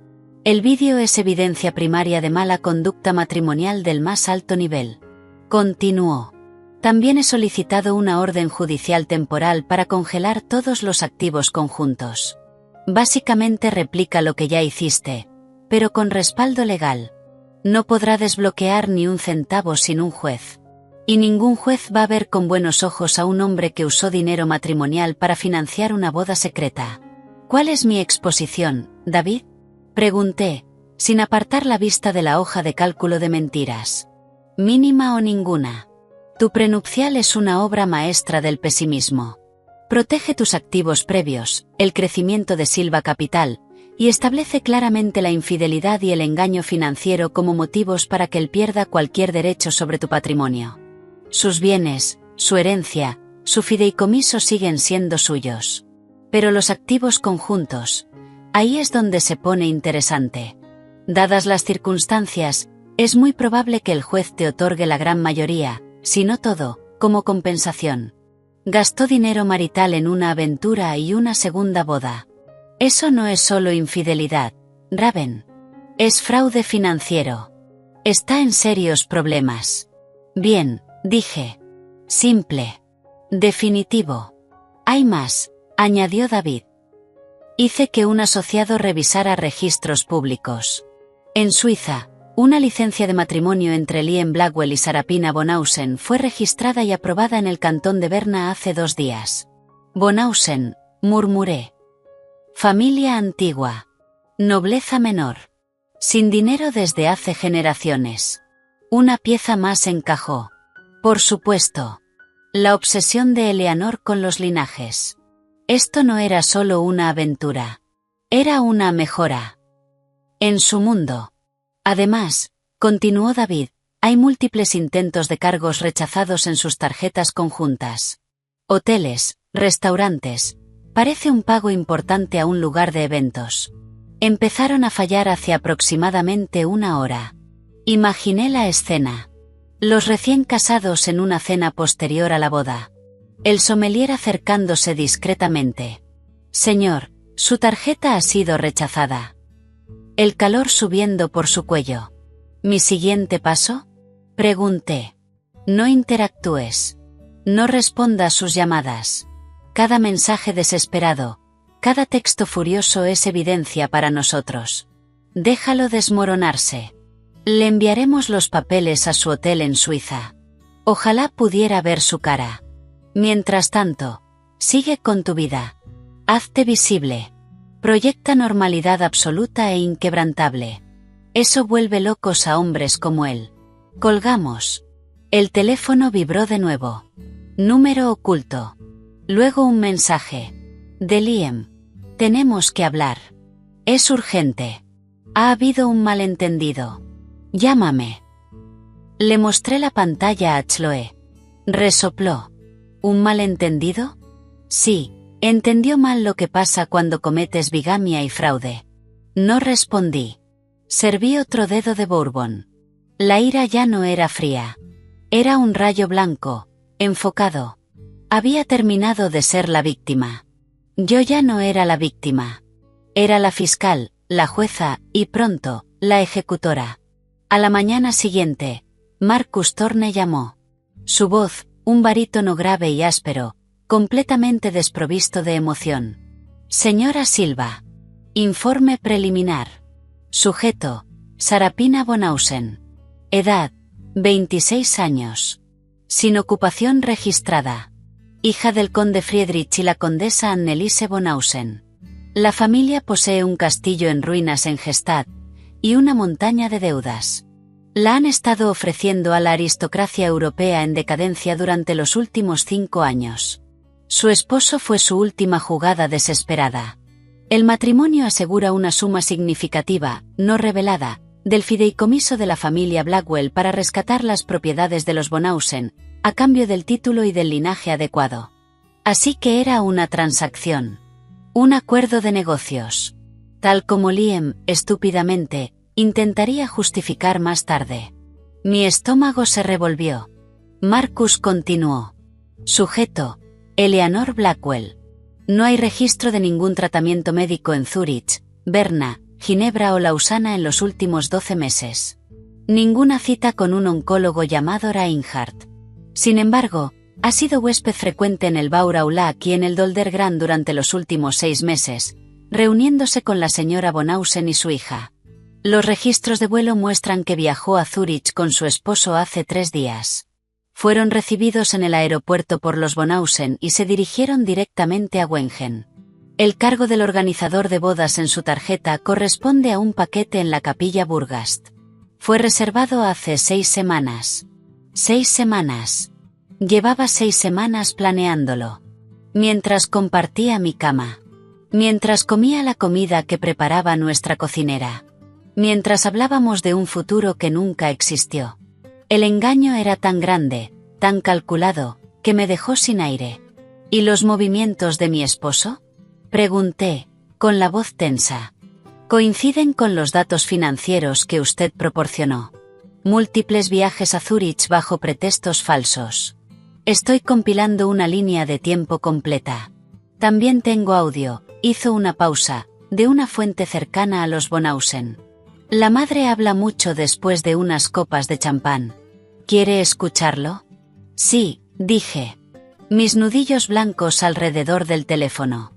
El vídeo es evidencia primaria de mala conducta matrimonial del más alto nivel. Continuó. También he solicitado una orden judicial temporal para congelar todos los activos conjuntos. Básicamente replica lo que ya hiciste, pero con respaldo legal. No podrá desbloquear ni un centavo sin un juez. Y ningún juez va a ver con buenos ojos a un hombre que usó dinero matrimonial para financiar una boda secreta. ¿Cuál es mi exposición, David? Pregunté, sin apartar la vista de la hoja de cálculo de mentiras. Mínima o ninguna. Tu prenupcial es una obra maestra del pesimismo. Protege tus activos previos, el crecimiento de Silva Capital, y establece claramente la infidelidad y el engaño financiero como motivos para que él pierda cualquier derecho sobre tu patrimonio. Sus bienes, su herencia, su fideicomiso siguen siendo suyos. Pero los activos conjuntos, ahí es donde se pone interesante. Dadas las circunstancias, es muy probable que el juez te otorgue la gran mayoría, si no todo, como compensación. Gastó dinero marital en una aventura y una segunda boda. Eso no es solo infidelidad, Raven. Es fraude financiero. Está en serios problemas. Bien, dije. Simple. Definitivo. Hay más, añadió David. Hice que un asociado revisara registros públicos. En Suiza, una licencia de matrimonio entre Lien Blackwell y Sarapina Bonhausen fue registrada y aprobada en el cantón de Berna hace 2 días. Bonhausen, murmuré. Familia antigua. Nobleza menor. Sin dinero desde hace generaciones. Una pieza más encajó. Por supuesto. La obsesión de Eleanor con los linajes. Esto no era solo una aventura. Era una mejora. En su mundo. Además, continuó David, hay múltiples intentos de cargos rechazados en sus tarjetas conjuntas. Hoteles, restaurantes. Parece un pago importante a un lugar de eventos. Empezaron a fallar hace aproximadamente 1 hora. Imaginé la escena. Los recién casados en una cena posterior a la boda. El sommelier acercándose discretamente. Señor, su tarjeta ha sido rechazada. El calor subiendo por su cuello. ¿Mi siguiente paso? Pregunté. No interactúes. No respondas sus llamadas. Cada mensaje desesperado, cada texto furioso es evidencia para nosotros. Déjalo desmoronarse. Le enviaremos los papeles a su hotel en Suiza. Ojalá pudiera ver su cara. Mientras tanto, sigue con tu vida. Hazte visible. Proyecta normalidad absoluta e inquebrantable. Eso vuelve locos a hombres como él. Colgamos. El teléfono vibró de nuevo. Número oculto. Luego un mensaje. De Liam. Tenemos que hablar. Es urgente. Ha habido un malentendido. Llámame. Le mostré la pantalla a Chloe. Resopló. ¿Un malentendido? Sí, entendió mal lo que pasa cuando cometes bigamia y fraude. No respondí. Serví otro dedo de bourbon. La ira ya no era fría. Era un rayo blanco, enfocado. Había terminado de ser la víctima. Yo ya no era la víctima. Era la fiscal, la jueza, y pronto, la ejecutora. A la mañana siguiente, Marcus Thorne llamó. Su voz, un barítono grave y áspero, completamente desprovisto de emoción. Señora Silva. Informe preliminar. Sujeto, Sarapina Bonhausen. Edad, 26 años. Sin ocupación registrada. Hija del conde Friedrich y la condesa Anneliese Bonhausen. La familia posee un castillo en ruinas en Gstaad, y una montaña de deudas. La han estado ofreciendo a la aristocracia europea en decadencia durante los últimos 5 años. Su esposo fue su última jugada desesperada. El matrimonio asegura una suma significativa, no revelada, del fideicomiso de la familia Blackwell para rescatar las propiedades de los Bonhausen, a cambio del título y del linaje adecuado. Así que era una transacción. Un acuerdo de negocios. Tal como Liam, estúpidamente, intentaría justificar más tarde. Mi estómago se revolvió. Marcus continuó. Sujeto, Eleanor Blackwell. No hay registro de ningún tratamiento médico en Zúrich, Berna, Ginebra o Lausana en los últimos 12 meses. Ninguna cita con un oncólogo llamado Reinhardt. Sin embargo, ha sido huésped frecuente en el Baur Aulak y en el Dolder Grand durante los últimos 6 meses, reuniéndose con la señora Bonhausen y su hija. Los registros de vuelo muestran que viajó a Zúrich con su esposo hace 3 días. Fueron recibidos en el aeropuerto por los Bonhausen y se dirigieron directamente a Wengen. El cargo del organizador de bodas en su tarjeta corresponde a un paquete en la capilla Burgast. Fue reservado hace 6 semanas. 6 semanas. Llevaba 6 semanas planeándolo. Mientras compartía mi cama. Mientras comía la comida que preparaba nuestra cocinera. Mientras hablábamos de un futuro que nunca existió. El engaño era tan grande, tan calculado, que me dejó sin aire. ¿Y los movimientos de mi esposo? Pregunté, con la voz tensa. Coinciden con los datos financieros que usted proporcionó. Múltiples viajes a Zúrich bajo pretextos falsos. Estoy compilando una línea de tiempo completa. También tengo audio, hizo una pausa, de una fuente cercana a los Bonhausen. La madre habla mucho después de unas copas de champán. ¿Quiere escucharlo? Sí, dije. Mis nudillos blancos alrededor del teléfono.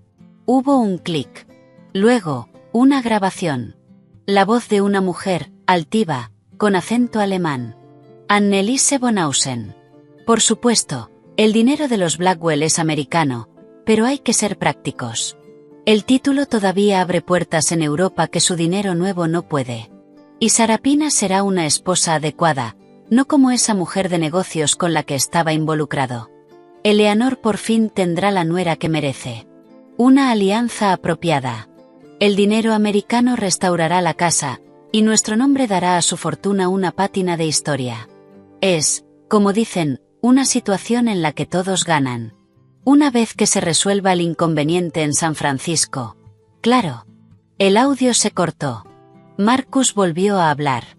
Hubo un clic. Luego, una grabación. La voz de una mujer, altiva, con acento alemán. Anneliese Bonhausen. Por supuesto, el dinero de los Blackwell es americano, pero hay que ser prácticos. El título todavía abre puertas en Europa que su dinero nuevo no puede. Y Sarapina será una esposa adecuada, no como esa mujer de negocios con la que estaba involucrado. Eleanor por fin tendrá la nuera que merece. Una alianza apropiada. El dinero americano restaurará la casa, y nuestro nombre dará a su fortuna una pátina de historia. Es, como dicen, una situación en la que todos ganan. Una vez que se resuelva el inconveniente en San Francisco. Claro. El audio se cortó. Marcus volvió a hablar.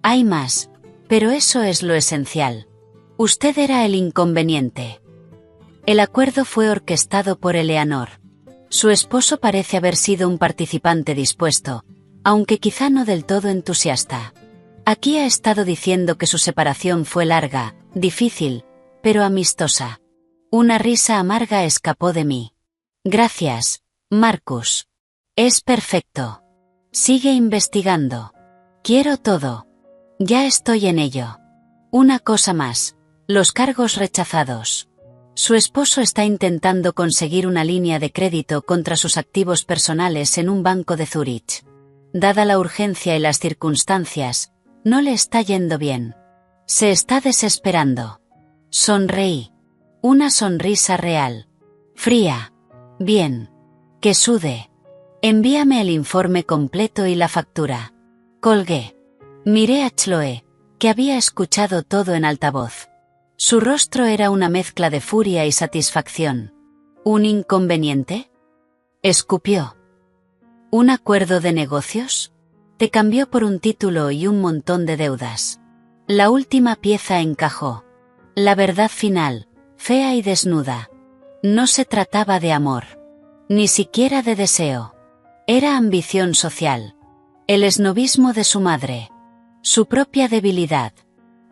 Hay más, pero eso es lo esencial. Usted era el inconveniente. El acuerdo fue orquestado por Eleanor. Su esposo parece haber sido un participante dispuesto, aunque quizá no del todo entusiasta. Aquí ha estado diciendo que su separación fue larga, difícil, pero amistosa. Una risa amarga escapó de mí. Gracias, Marcus. Es perfecto. Sigue investigando. Quiero todo. Ya estoy en ello. Una cosa más. Los cargos rechazados. Su esposo está intentando conseguir una línea de crédito contra sus activos personales en un banco de Zúrich. Dada la urgencia y las circunstancias, no le está yendo bien. Se está desesperando. Sonreí. Una sonrisa real. Fría. Bien. Que sude. Envíame el informe completo y la factura. Colgué. Miré a Chloe, que había escuchado todo en altavoz. Su rostro era una mezcla de furia y satisfacción. ¿Un inconveniente? Escupió. ¿Un acuerdo de negocios? Te cambió por un título y un montón de deudas. La última pieza encajó. La verdad final, fea y desnuda. No se trataba de amor. Ni siquiera de deseo. Era ambición social. El esnobismo de su madre. Su propia debilidad.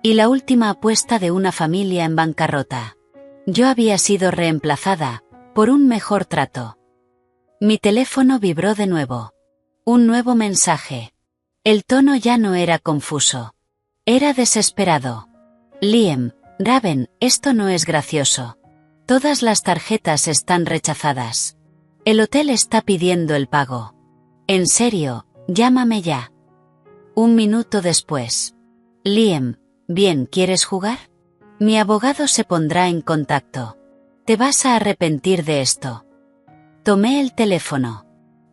Y la última apuesta de una familia en bancarrota. Yo había sido reemplazada, por un mejor trato. Mi teléfono vibró de nuevo. Un nuevo mensaje. El tono ya no era confuso. Era desesperado. Liam, Raven, esto no es gracioso. Todas las tarjetas están rechazadas. El hotel está pidiendo el pago. En serio, llámame ya. Un minuto después. Liam, bien, ¿quieres jugar? Mi abogado se pondrá en contacto. Te vas a arrepentir de esto. Tomé el teléfono.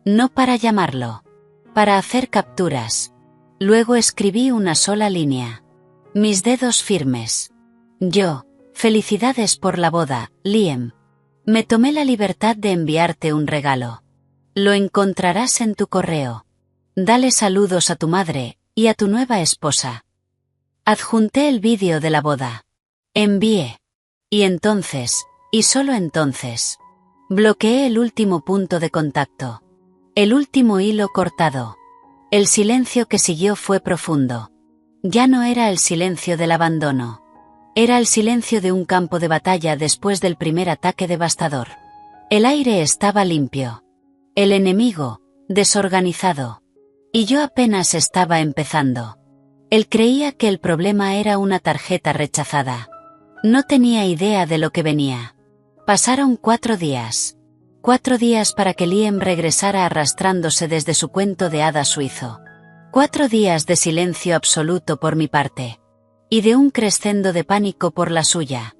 No para llamarlo. Para hacer capturas. Luego escribí una sola línea. Mis dedos firmes. Yo, felicidades por la boda, Liam. Me tomé la libertad de enviarte un regalo. Lo encontrarás en tu correo. Dale saludos a tu madre, y a tu nueva esposa. Adjunté el vídeo de la boda. Envié. Y entonces, y solo entonces, bloqueé el último punto de contacto. El último hilo cortado. El silencio que siguió fue profundo. Ya no era el silencio del abandono. Era el silencio de un campo de batalla después del primer ataque devastador. El aire estaba limpio. El enemigo, desorganizado. Y yo apenas estaba empezando. Él creía que el problema era una tarjeta rechazada. No tenía idea de lo que venía. Pasaron 4 días. 4 días para que Liam regresara arrastrándose desde su cuento de hadas suizo. 4 días de silencio absoluto por mi parte. Y de un crescendo de pánico por la suya.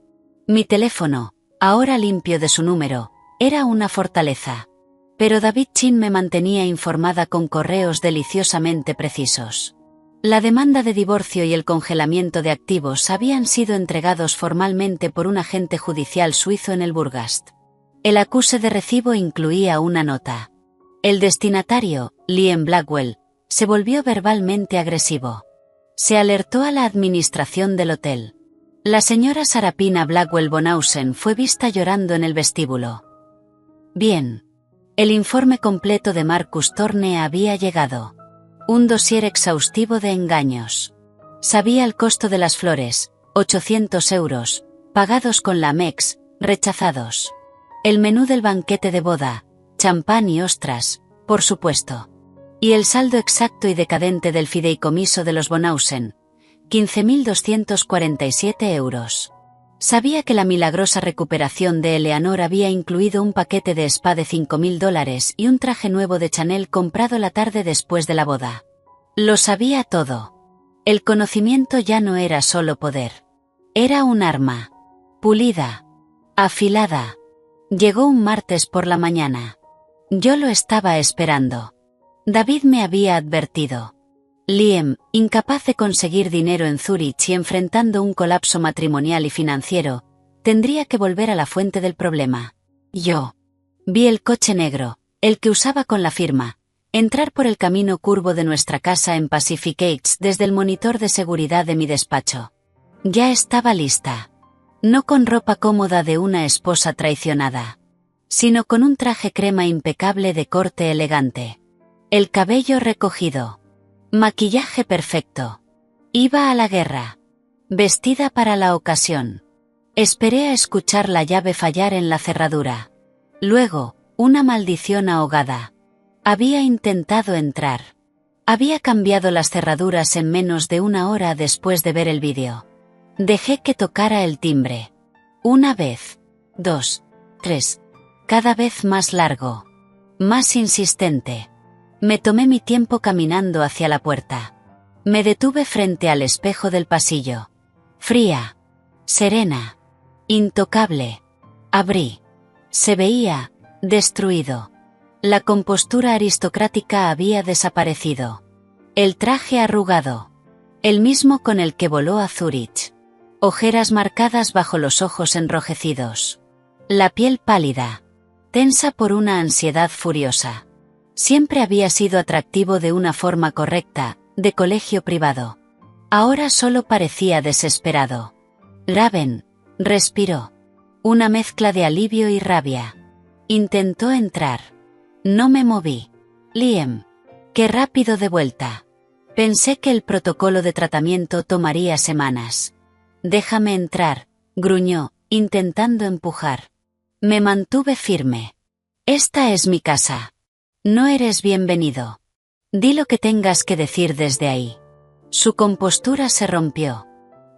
Mi teléfono, ahora limpio de su número, era una fortaleza. Pero David Chin me mantenía informada con correos deliciosamente precisos. La demanda de divorcio y el congelamiento de activos habían sido entregados formalmente por un agente judicial suizo en el Burgast. El acuse de recibo incluía una nota. El destinatario, Liam Blackwell, se volvió verbalmente agresivo. Se alertó a la administración del hotel. La señora Sarapina Blackwell Bonhausen fue vista llorando en el vestíbulo. Bien. El informe completo de Marcus Thorne había llegado. Un dossier exhaustivo de engaños. Sabía el costo de las flores, 800 euros, pagados con la Amex, rechazados. El menú del banquete de boda, champán y ostras, por supuesto. Y el saldo exacto y decadente del fideicomiso de los Bonhausen, 15.247 euros. Sabía que la milagrosa recuperación de Eleanor había incluido un paquete de spa de $5.000 y un traje nuevo de Chanel comprado la tarde después de la boda. Lo sabía todo. El conocimiento ya no era solo poder. Era un arma. Pulida. Afilada. Llegó un martes por la mañana. Yo lo estaba esperando. David me había advertido. Liam, incapaz de conseguir dinero en Zúrich y enfrentando un colapso matrimonial y financiero, tendría que volver a la fuente del problema. Yo vi el coche negro, el que usaba con la firma, entrar por el camino curvo de nuestra casa en Pacific Heights desde el monitor de seguridad de mi despacho. Ya estaba lista. No con ropa cómoda de una esposa traicionada, sino con un traje crema impecable de corte elegante. El cabello recogido. Maquillaje perfecto. Iba a la guerra. Vestida para la ocasión. Esperé a escuchar la llave fallar en la cerradura. Luego, una maldición ahogada. Había intentado entrar. Había cambiado las cerraduras en menos de una hora después de ver el vídeo. Dejé que tocara el timbre. Una vez, 2, 3. Cada vez más largo. Más insistente. Me tomé mi tiempo caminando hacia la puerta. Me detuve frente al espejo del pasillo. Fría. Serena. Intocable. Abrí. Se veía, destruido. La compostura aristocrática había desaparecido. El traje arrugado. El mismo con el que voló a Zúrich. Ojeras marcadas bajo los ojos enrojecidos. La piel pálida. Tensa por una ansiedad furiosa. Siempre había sido atractivo de una forma correcta, de colegio privado. Ahora solo parecía desesperado. Raven, respiró. Una mezcla de alivio y rabia. Intentó entrar. No me moví. Liam. Qué rápido de vuelta. Pensé que el protocolo de tratamiento tomaría semanas. Déjame entrar, gruñó, intentando empujar. Me mantuve firme. Esta es mi casa. No eres bienvenido. Di lo que tengas que decir desde ahí. Su compostura se rompió.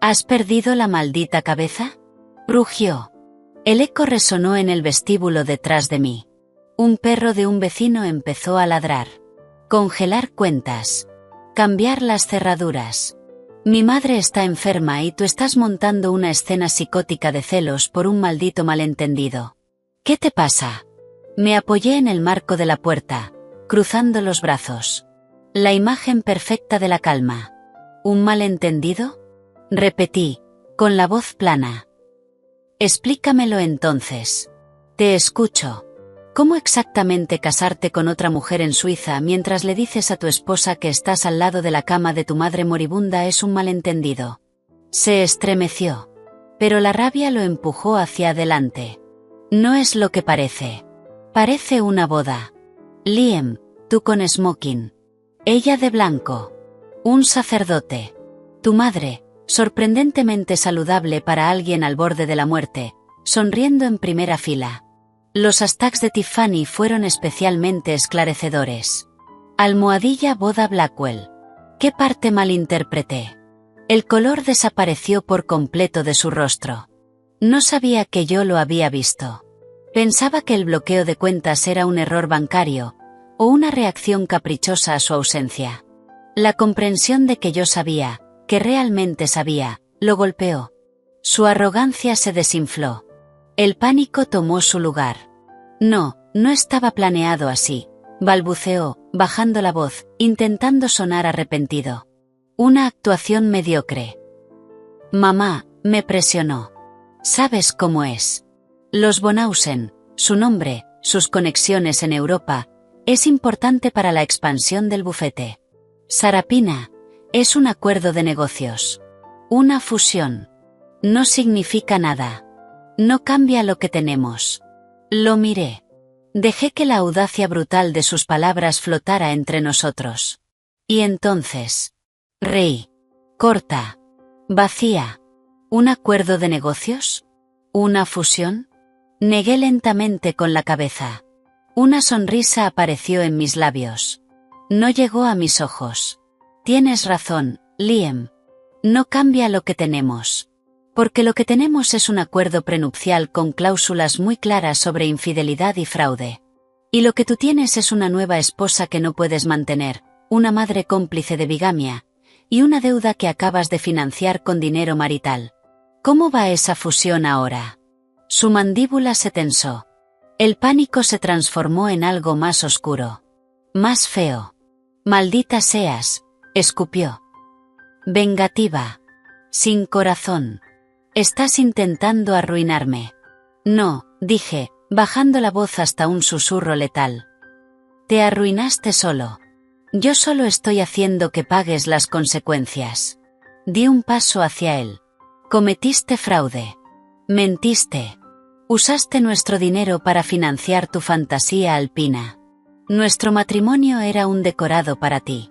¿Has perdido la maldita cabeza? Rugió. El eco resonó en el vestíbulo detrás de mí. Un perro de un vecino empezó a ladrar. Congelar cuentas. Cambiar las cerraduras. Mi madre está enferma y tú estás montando una escena psicótica de celos por un maldito malentendido. ¿Qué te pasa? Me apoyé en el marco de la puerta, cruzando los brazos. La imagen perfecta de la calma. ¿Un malentendido? Repetí, con la voz plana. Explícamelo entonces. Te escucho. ¿Cómo exactamente casarte con otra mujer en Suiza mientras le dices a tu esposa que estás al lado de la cama de tu madre moribunda es un malentendido? Se estremeció. Pero la rabia lo empujó hacia adelante. No es lo que parece. Parece una boda. Liam, tú con smoking. Ella de blanco. Un sacerdote. Tu madre, sorprendentemente saludable para alguien al borde de la muerte, sonriendo en primera fila. Los hashtags de Tiffany fueron especialmente esclarecedores. Almohadilla boda Blackwell. ¿Qué parte malinterpreté? El color desapareció por completo de su rostro. No sabía que yo lo había visto. Pensaba que el bloqueo de cuentas era un error bancario, o una reacción caprichosa a su ausencia. La comprensión de que yo sabía, que realmente sabía, lo golpeó. Su arrogancia se desinfló. El pánico tomó su lugar. No, no estaba planeado así, balbuceó, bajando la voz, intentando sonar arrepentido. Una actuación mediocre. Mamá, me presionó. ¿Sabes cómo es? Los Bonhausen, su nombre, sus conexiones en Europa, es importante para la expansión del bufete. Sarapina, es un acuerdo de negocios. Una fusión. No significa nada. No cambia lo que tenemos. Lo miré. Dejé que la audacia brutal de sus palabras flotara entre nosotros. Y entonces. Reí. Corta. Vacía. ¿Un acuerdo de negocios? ¿Una fusión? Negué lentamente con la cabeza. Una sonrisa apareció en mis labios. No llegó a mis ojos. Tienes razón, Liam. No cambia lo que tenemos. Porque lo que tenemos es un acuerdo prenupcial con cláusulas muy claras sobre infidelidad y fraude. Y lo que tú tienes es una nueva esposa que no puedes mantener, una madre cómplice de bigamia, y una deuda que acabas de financiar con dinero marital. ¿Cómo va esa fusión ahora? Su mandíbula se tensó. El pánico se transformó en algo más oscuro. Más feo. Maldita seas, escupió. Vengativa. Sin corazón. Estás intentando arruinarme. No, dije, bajando la voz hasta un susurro letal. Te arruinaste solo. Yo solo estoy haciendo que pagues las consecuencias. Di un paso hacia él. Cometiste fraude. Mentiste. Usaste nuestro dinero para financiar tu fantasía alpina. Nuestro matrimonio era un decorado para ti.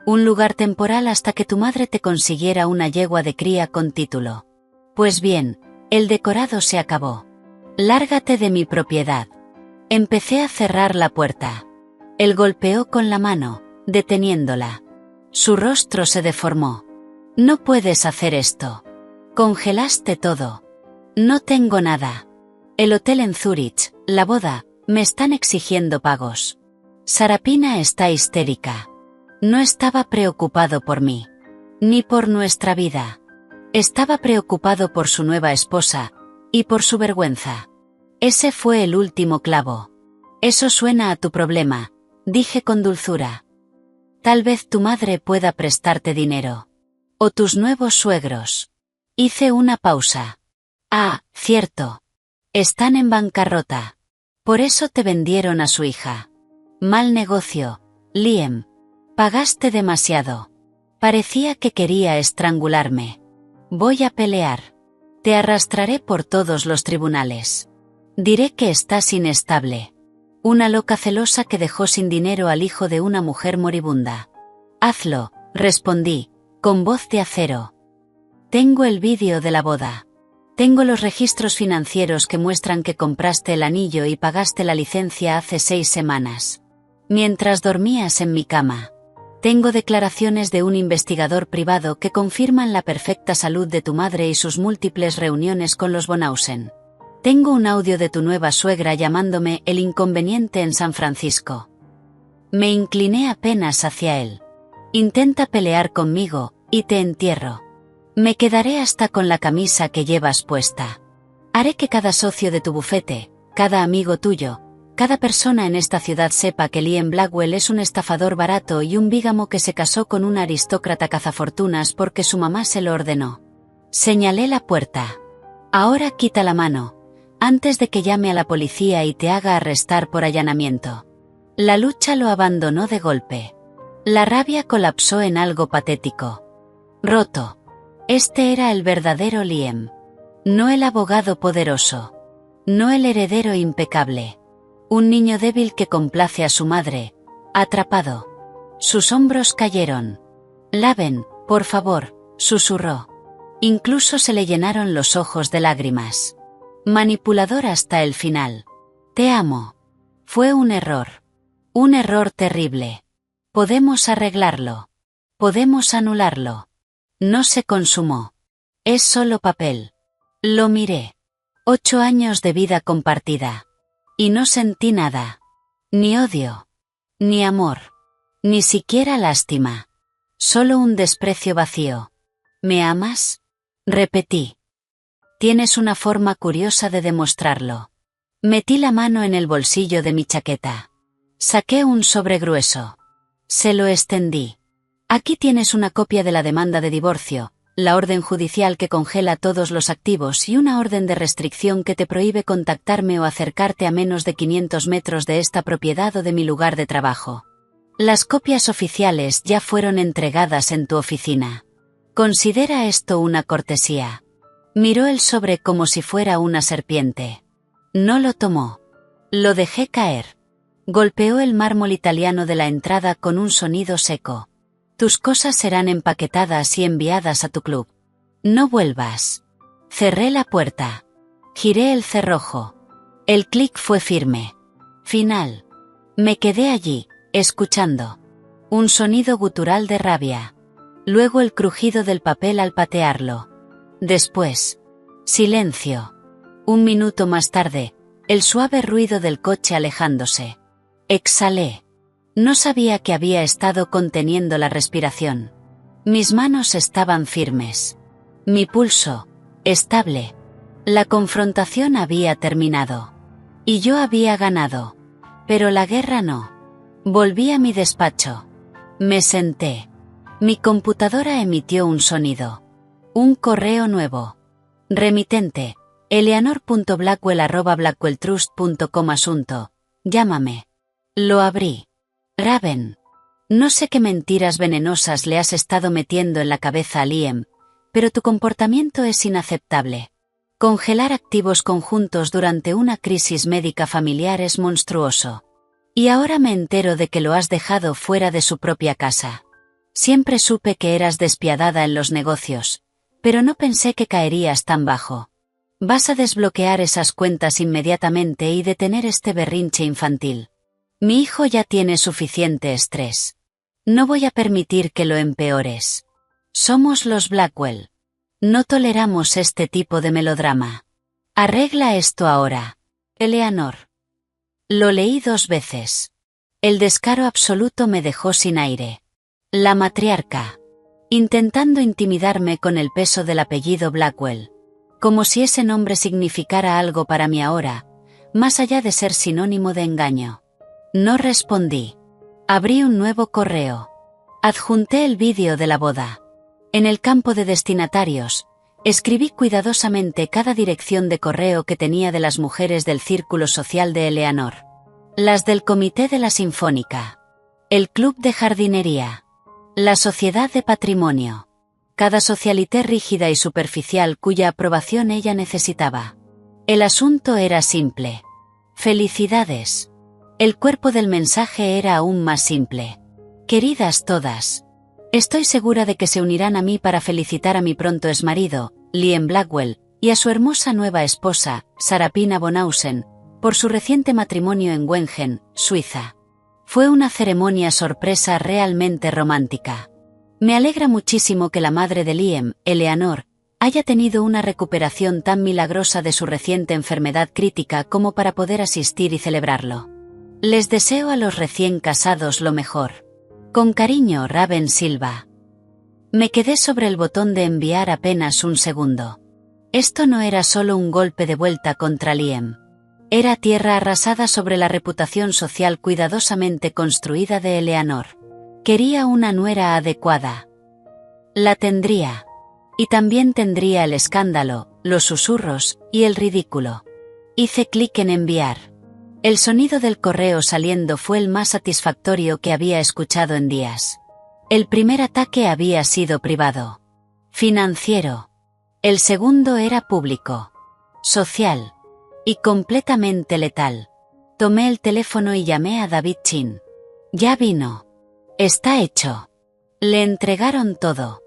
Un lugar temporal hasta que tu madre te consiguiera una yegua de cría con título. Pues bien, el decorado se acabó. Lárgate de mi propiedad. Empecé a cerrar la puerta. Él golpeó con la mano, deteniéndola. Su rostro se deformó. No puedes hacer esto. Congelaste todo. No tengo nada. El hotel en Zúrich, la boda, me están exigiendo pagos. Sarapina está histérica. No estaba preocupado por mí. Ni por nuestra vida. Estaba preocupado por su nueva esposa, y por su vergüenza. Ese fue el último clavo. Eso suena a tu problema, dije con dulzura. Tal vez tu madre pueda prestarte dinero. O tus nuevos suegros. Hice una pausa. Ah, cierto. Están en bancarrota. Por eso te vendieron a su hija. Mal negocio, Liam. Pagaste demasiado. Parecía que quería estrangularme. Voy a pelear. Te arrastraré por todos los tribunales. Diré que estás inestable. Una loca celosa que dejó sin dinero al hijo de una mujer moribunda. Hazlo, respondí, con voz de acero. Tengo el vídeo de la boda. Tengo los registros financieros que muestran que compraste el anillo y pagaste la licencia hace 6 semanas. Mientras dormías en mi cama. Tengo declaraciones de un investigador privado que confirman la perfecta salud de tu madre y sus múltiples reuniones con los Bonhausen. Tengo un audio de tu nueva suegra llamándome el inconveniente en San Francisco. Me incliné apenas hacia él. Intenta pelear conmigo, y te entierro. Me quedaré hasta con la camisa que llevas puesta. Haré que cada socio de tu bufete, cada amigo tuyo, cada persona en esta ciudad sepa que Liam Blackwell es un estafador barato y un bígamo que se casó con una aristócrata cazafortunas porque su mamá se lo ordenó. Señalé la puerta. Ahora quita la mano, antes de que llame a la policía y te haga arrestar por allanamiento. La lucha lo abandonó de golpe. La rabia colapsó en algo patético. Roto. Este era el verdadero Liam. No el abogado poderoso. No el heredero impecable. Un niño débil que complace a su madre, atrapado. Sus hombros cayeron. Laven, por favor, susurró. Incluso se le llenaron los ojos de lágrimas. Manipulador hasta el final. Te amo. Fue un error. Un error terrible. Podemos arreglarlo. Podemos anularlo. No se consumó. Es solo papel. Lo miré. 8 años de vida compartida. Y no sentí nada. Ni odio. Ni amor. Ni siquiera lástima. Solo un desprecio vacío. ¿Me amas? Repetí. Tienes una forma curiosa de demostrarlo. Metí la mano en el bolsillo de mi chaqueta. Saqué un sobre grueso. Se lo extendí. Aquí tienes una copia de la demanda de divorcio, la orden judicial que congela todos los activos y una orden de restricción que te prohíbe contactarme o acercarte a menos de 500 metros de esta propiedad o de mi lugar de trabajo. Las copias oficiales ya fueron entregadas en tu oficina. Considera esto una cortesía. Miró el sobre como si fuera una serpiente. No lo tomó. Lo dejé caer. Golpeó el mármol italiano de la entrada con un sonido seco. Tus cosas serán empaquetadas y enviadas a tu club. No vuelvas. Cerré la puerta. Giré el cerrojo. El clic fue firme. Final. Me quedé allí, escuchando. Un sonido gutural de rabia. Luego el crujido del papel al patearlo. Después. Silencio. 1 minuto más tarde, el suave ruido del coche alejándose. Exhalé. No sabía que había estado conteniendo la respiración. Mis manos estaban firmes. Mi pulso, estable. La confrontación había terminado. Y yo había ganado. Pero la guerra no. Volví a mi despacho. Me senté. Mi computadora emitió un sonido. Un correo nuevo. Remitente, eleanor.blackwell@blackwelltrust.com asunto. Llámame. Lo abrí. Raven. No sé qué mentiras venenosas le has estado metiendo en la cabeza a Liam, pero tu comportamiento es inaceptable. Congelar activos conjuntos durante una crisis médica familiar es monstruoso. Y ahora me entero de que lo has dejado fuera de su propia casa. Siempre supe que eras despiadada en los negocios, pero no pensé que caerías tan bajo. Vas a desbloquear esas cuentas inmediatamente y detener este berrinche infantil. Mi hijo ya tiene suficiente estrés. No voy a permitir que lo empeores. Somos los Blackwell. No toleramos este tipo de melodrama. Arregla esto ahora. Eleanor. Lo leí 2 veces. El descaro absoluto me dejó sin aire. La matriarca. Intentando intimidarme con el peso del apellido Blackwell. Como si ese nombre significara algo para mí ahora, más allá de ser sinónimo de engaño. No respondí. Abrí un nuevo correo. Adjunté el vídeo de la boda. En el campo de destinatarios, escribí cuidadosamente cada dirección de correo que tenía de las mujeres del círculo social de Eleanor. Las del Comité de la Sinfónica. El Club de Jardinería. La Sociedad de Patrimonio. Cada socialité rígida y superficial cuya aprobación ella necesitaba. El asunto era simple. Felicidades. El cuerpo del mensaje era aún más simple. Queridas todas. Estoy segura de que se unirán a mí para felicitar a mi pronto exmarido, Liam Blackwell, y a su hermosa nueva esposa, Sarapina Bonhausen, por su reciente matrimonio en Wengen, Suiza. Fue una ceremonia sorpresa realmente romántica. Me alegra muchísimo que la madre de Liam, Eleanor, haya tenido una recuperación tan milagrosa de su reciente enfermedad crítica como para poder asistir y celebrarlo. Les deseo a los recién casados lo mejor. Con cariño, Raven Silva. Me quedé sobre el botón de enviar apenas un segundo. Esto no era solo un golpe de vuelta contra Liam. Era tierra arrasada sobre la reputación social cuidadosamente construida de Eleanor. Quería una nuera adecuada. La tendría. Y también tendría el escándalo, los susurros, y el ridículo. Hice clic en enviar. El sonido del correo saliendo fue el más satisfactorio que había escuchado en días. El primer ataque había sido privado. Financiero. El segundo era público. Social. Y completamente letal. Tomé el teléfono y llamé a David Chin. Ya vino. Está hecho. Le entregaron todo.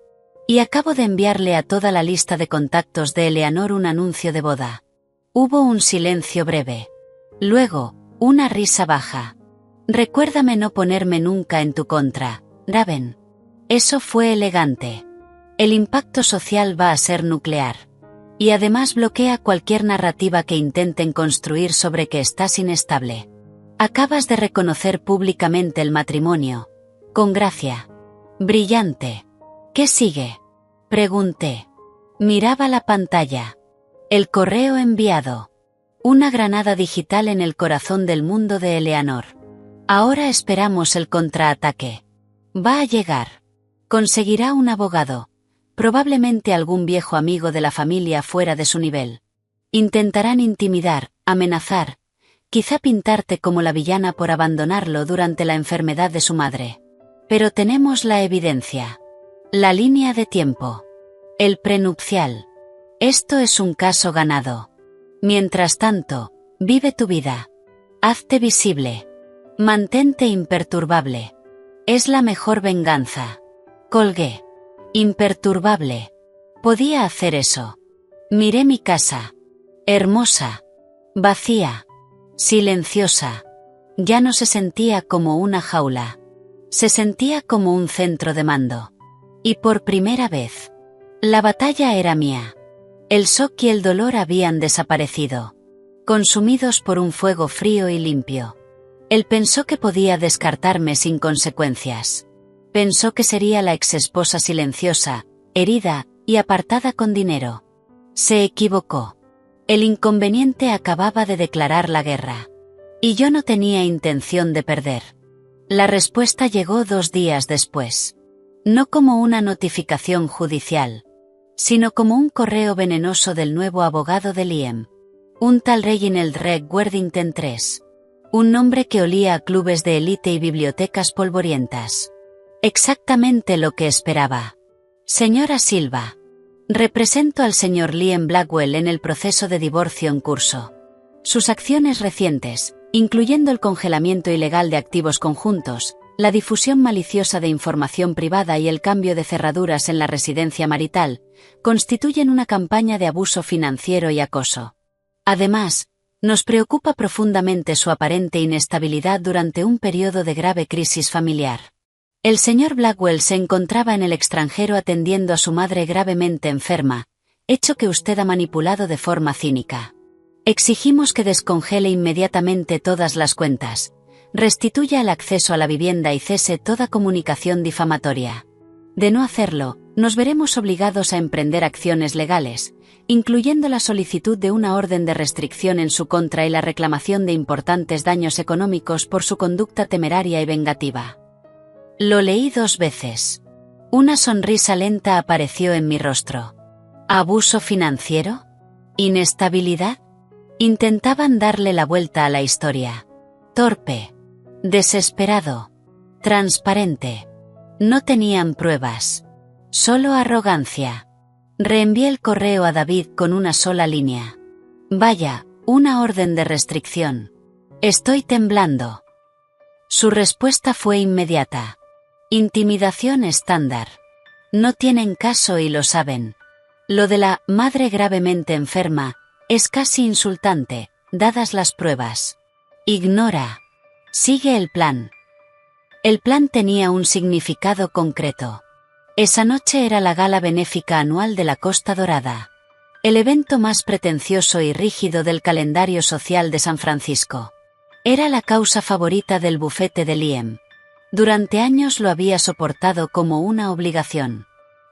Y acabo de enviarle a toda la lista de contactos de Eleanor un anuncio de boda. Hubo un silencio breve. Luego, una risa baja. Recuérdame no ponerme nunca en tu contra, Raven. Eso fue elegante. El impacto social va a ser nuclear. Y además bloquea cualquier narrativa que intenten construir sobre que estás inestable. Acabas de reconocer públicamente el matrimonio. Con gracia. Brillante. ¿Qué sigue? Pregunté. Miraba la pantalla. El correo enviado. Una granada digital en el corazón del mundo de Eleanor. Ahora esperamos el contraataque. Va a llegar. Conseguirá un abogado. Probablemente algún viejo amigo de la familia fuera de su nivel. Intentarán intimidar, amenazar, quizá pintarte como la villana por abandonarlo durante la enfermedad de su madre. Pero tenemos la evidencia. La línea de tiempo. El prenupcial. Esto es un caso ganado. Mientras tanto, vive tu vida. Hazte visible. Mantente imperturbable. Es la mejor venganza. Colgué. Imperturbable. Podía hacer eso. Miré mi casa. Hermosa. Vacía. Silenciosa. Ya no se sentía como una jaula. Se sentía como un centro de mando. Y por primera vez. La batalla era mía. El shock y el dolor habían desaparecido. Consumidos por un fuego frío y limpio. Él pensó que podía descartarme sin consecuencias. Pensó que sería la exesposa silenciosa, herida, y apartada con dinero. Se equivocó. El inconveniente acababa de declarar la guerra. Y yo no tenía intención de perder. La respuesta llegó 2 días después. No como una notificación judicial, sino como un correo venenoso del nuevo abogado de Liam. Un tal Reginald Reg Worthington III. Un nombre que olía a clubes de élite y bibliotecas polvorientas. Exactamente lo que esperaba. Señora Silva. Represento al señor Liam Blackwell en el proceso de divorcio en curso. Sus acciones recientes, incluyendo el congelamiento ilegal de activos conjuntos, La difusión maliciosa de información privada y el cambio de cerraduras en la residencia marital constituyen una campaña de abuso financiero y acoso. Además, nos preocupa profundamente su aparente inestabilidad durante un periodo de grave crisis familiar. El señor Blackwell se encontraba en el extranjero atendiendo a su madre gravemente enferma, hecho que usted ha manipulado de forma cínica. Exigimos que descongele inmediatamente todas las cuentas, restituya el acceso a la vivienda y cese toda comunicación difamatoria. De no hacerlo, nos veremos obligados a emprender acciones legales, incluyendo la solicitud de una orden de restricción en su contra y la reclamación de importantes daños económicos por su conducta temeraria y vengativa. Lo leí 2 veces. Una sonrisa lenta apareció en mi rostro. ¿Abuso financiero? ¿Inestabilidad? Intentaban darle la vuelta a la historia. Torpe. Desesperado. Transparente. No tenían pruebas. Solo arrogancia. Reenvié el correo a David con una sola línea. Vaya, una orden de restricción. Estoy temblando. Su respuesta fue inmediata. Intimidación estándar. No tienen caso y lo saben. Lo de la madre gravemente enferma es casi insultante, dadas las pruebas. Ignora. Sigue el plan. El plan tenía un significado concreto. Esa noche era la gala benéfica anual de la Costa Dorada. El evento más pretencioso y rígido del calendario social de San Francisco. Era la causa favorita del bufete de Liam. Durante años lo había soportado como una obligación.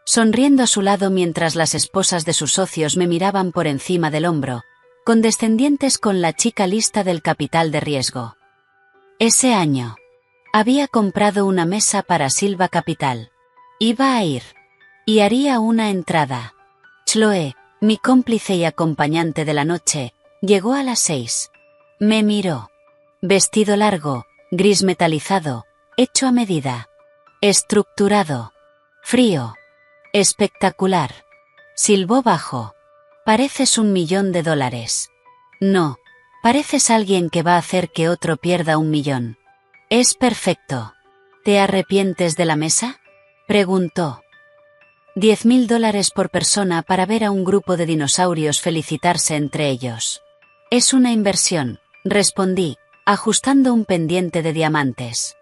Sonriendo a su lado mientras las esposas de sus socios me miraban por encima del hombro, condescendientes con la chica lista del capital de riesgo. Ese año. Había comprado una mesa para Silva Capital. Iba a ir. Y haría una entrada. Chloe, mi cómplice y acompañante de la noche, llegó a las 6. Me miró. Vestido largo, gris metalizado, hecho a medida. Estructurado. Frío. Espectacular. Silbó bajo. Pareces $1.000.000. No, pareces alguien que va a hacer que otro pierda $1.000.000. Es perfecto. ¿Te arrepientes de la mesa? Preguntó. $10.000 por persona para ver a un grupo de dinosaurios felicitarse entre ellos. Es una inversión, respondí, ajustando un pendiente de diamantes.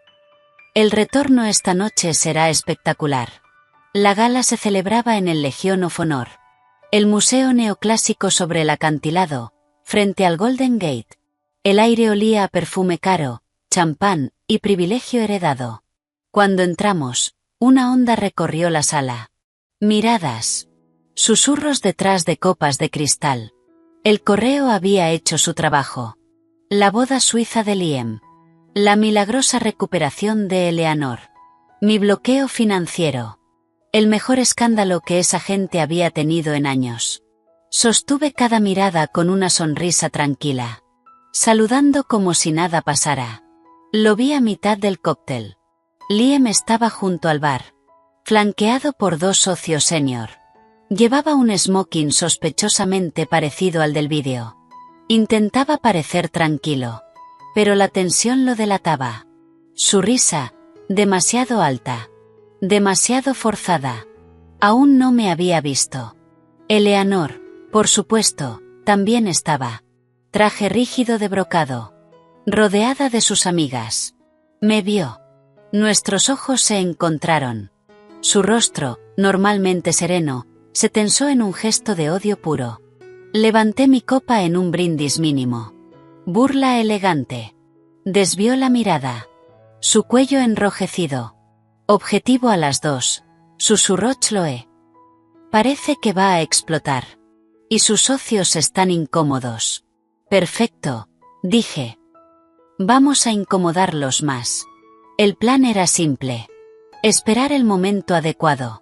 El retorno esta noche será espectacular. La gala se celebraba en el Legion of Honor. El museo neoclásico sobre el acantilado, frente al Golden Gate. El aire olía a perfume caro, champán y privilegio heredado. Cuando entramos, una onda recorrió la sala. Miradas. Susurros detrás de copas de cristal. El correo había hecho su trabajo. La boda suiza de Liam. La milagrosa recuperación de Eleanor. Mi bloqueo financiero. El mejor escándalo que esa gente había tenido en años. Sostuve cada mirada con una sonrisa tranquila. Saludando como si nada pasara. Lo vi a mitad del cóctel. Liam estaba junto al bar. Flanqueado por 2 socios senior. Llevaba un smoking sospechosamente parecido al del vídeo. Intentaba parecer tranquilo. Pero la tensión lo delataba. Su risa, demasiado alta. Demasiado forzada. Aún no me había visto. Eleanor, por supuesto, también estaba. Traje rígido de brocado. Rodeada de sus amigas. Me vio. Nuestros ojos se encontraron. Su rostro, normalmente sereno, se tensó en un gesto de odio puro. Levanté mi copa en un brindis mínimo. Burla elegante. Desvió la mirada. Su cuello enrojecido. Objetivo a las 2, susurró Chloe. Parece que va a explotar. Y sus socios están incómodos. Perfecto, dije. Vamos a incomodarlos más. El plan era simple. Esperar el momento adecuado.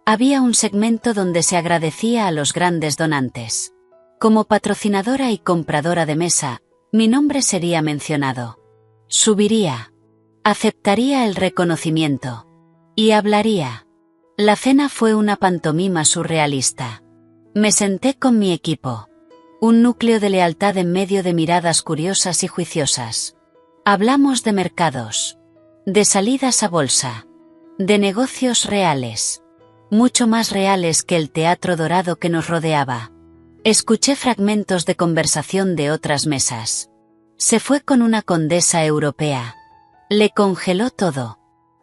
Había un segmento donde se agradecía a los grandes donantes. Como patrocinadora y compradora de mesa, mi nombre sería mencionado. Subiría. Aceptaría el reconocimiento. Y hablaría. La cena fue una pantomima surrealista. Me senté con mi equipo. Un núcleo de lealtad en medio de miradas curiosas y juiciosas. Hablamos de mercados. de salidas a bolsa, de negocios reales, mucho más reales que el teatro dorado que nos rodeaba. Escuché fragmentos de conversación de otras mesas. Se fue con una condesa europea. Le congeló todo.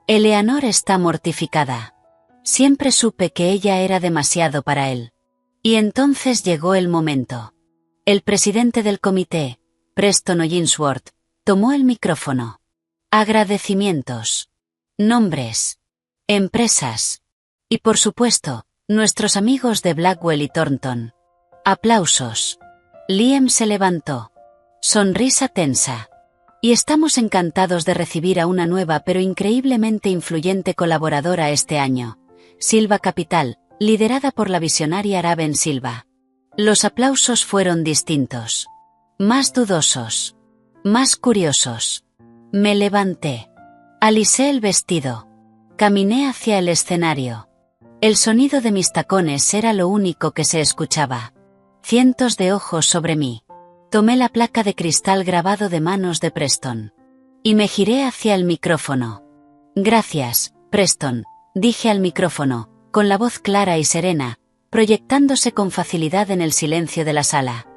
Eleanor está mortificada. Siempre supe que ella era demasiado para él. Y entonces llegó el momento. El presidente del comité, Preston O'Ginsworth, tomó el micrófono. Agradecimientos. Nombres. Empresas. Y por supuesto, nuestros amigos de Blackwell y Thornton. Aplausos. Liam se levantó. Sonrisa tensa. Y estamos encantados de recibir a una nueva pero increíblemente influyente colaboradora este año. Silva Capital, liderada por la visionaria Raven Silva. Los aplausos fueron distintos. Más dudosos. Más curiosos. Me levanté. Alisé el vestido. Caminé hacia el escenario. El sonido de mis tacones era lo único que se escuchaba. Cientos de ojos sobre mí. Tomé la placa de cristal grabado de manos de Preston. Y me giré hacia el micrófono. Gracias, Preston, dije al micrófono, con la voz clara y serena, proyectándose con facilidad en el silencio de la sala.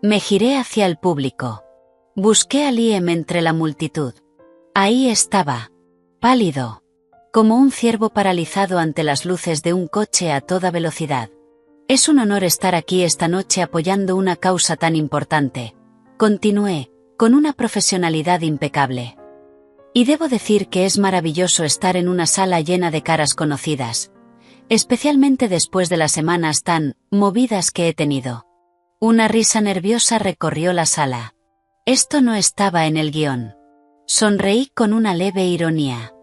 Me giré hacia el público. Busqué a Liam entre la multitud. Ahí estaba. Pálido. Como un ciervo paralizado ante las luces de un coche a toda velocidad. Es un honor estar aquí esta noche apoyando una causa tan importante. Continué, con una profesionalidad impecable. Y debo decir que es maravilloso estar en una sala llena de caras conocidas. Especialmente después de las semanas tan movidas que he tenido. Una risa nerviosa recorrió la sala. Esto no estaba en el guión. Sonreí con una leve ironía.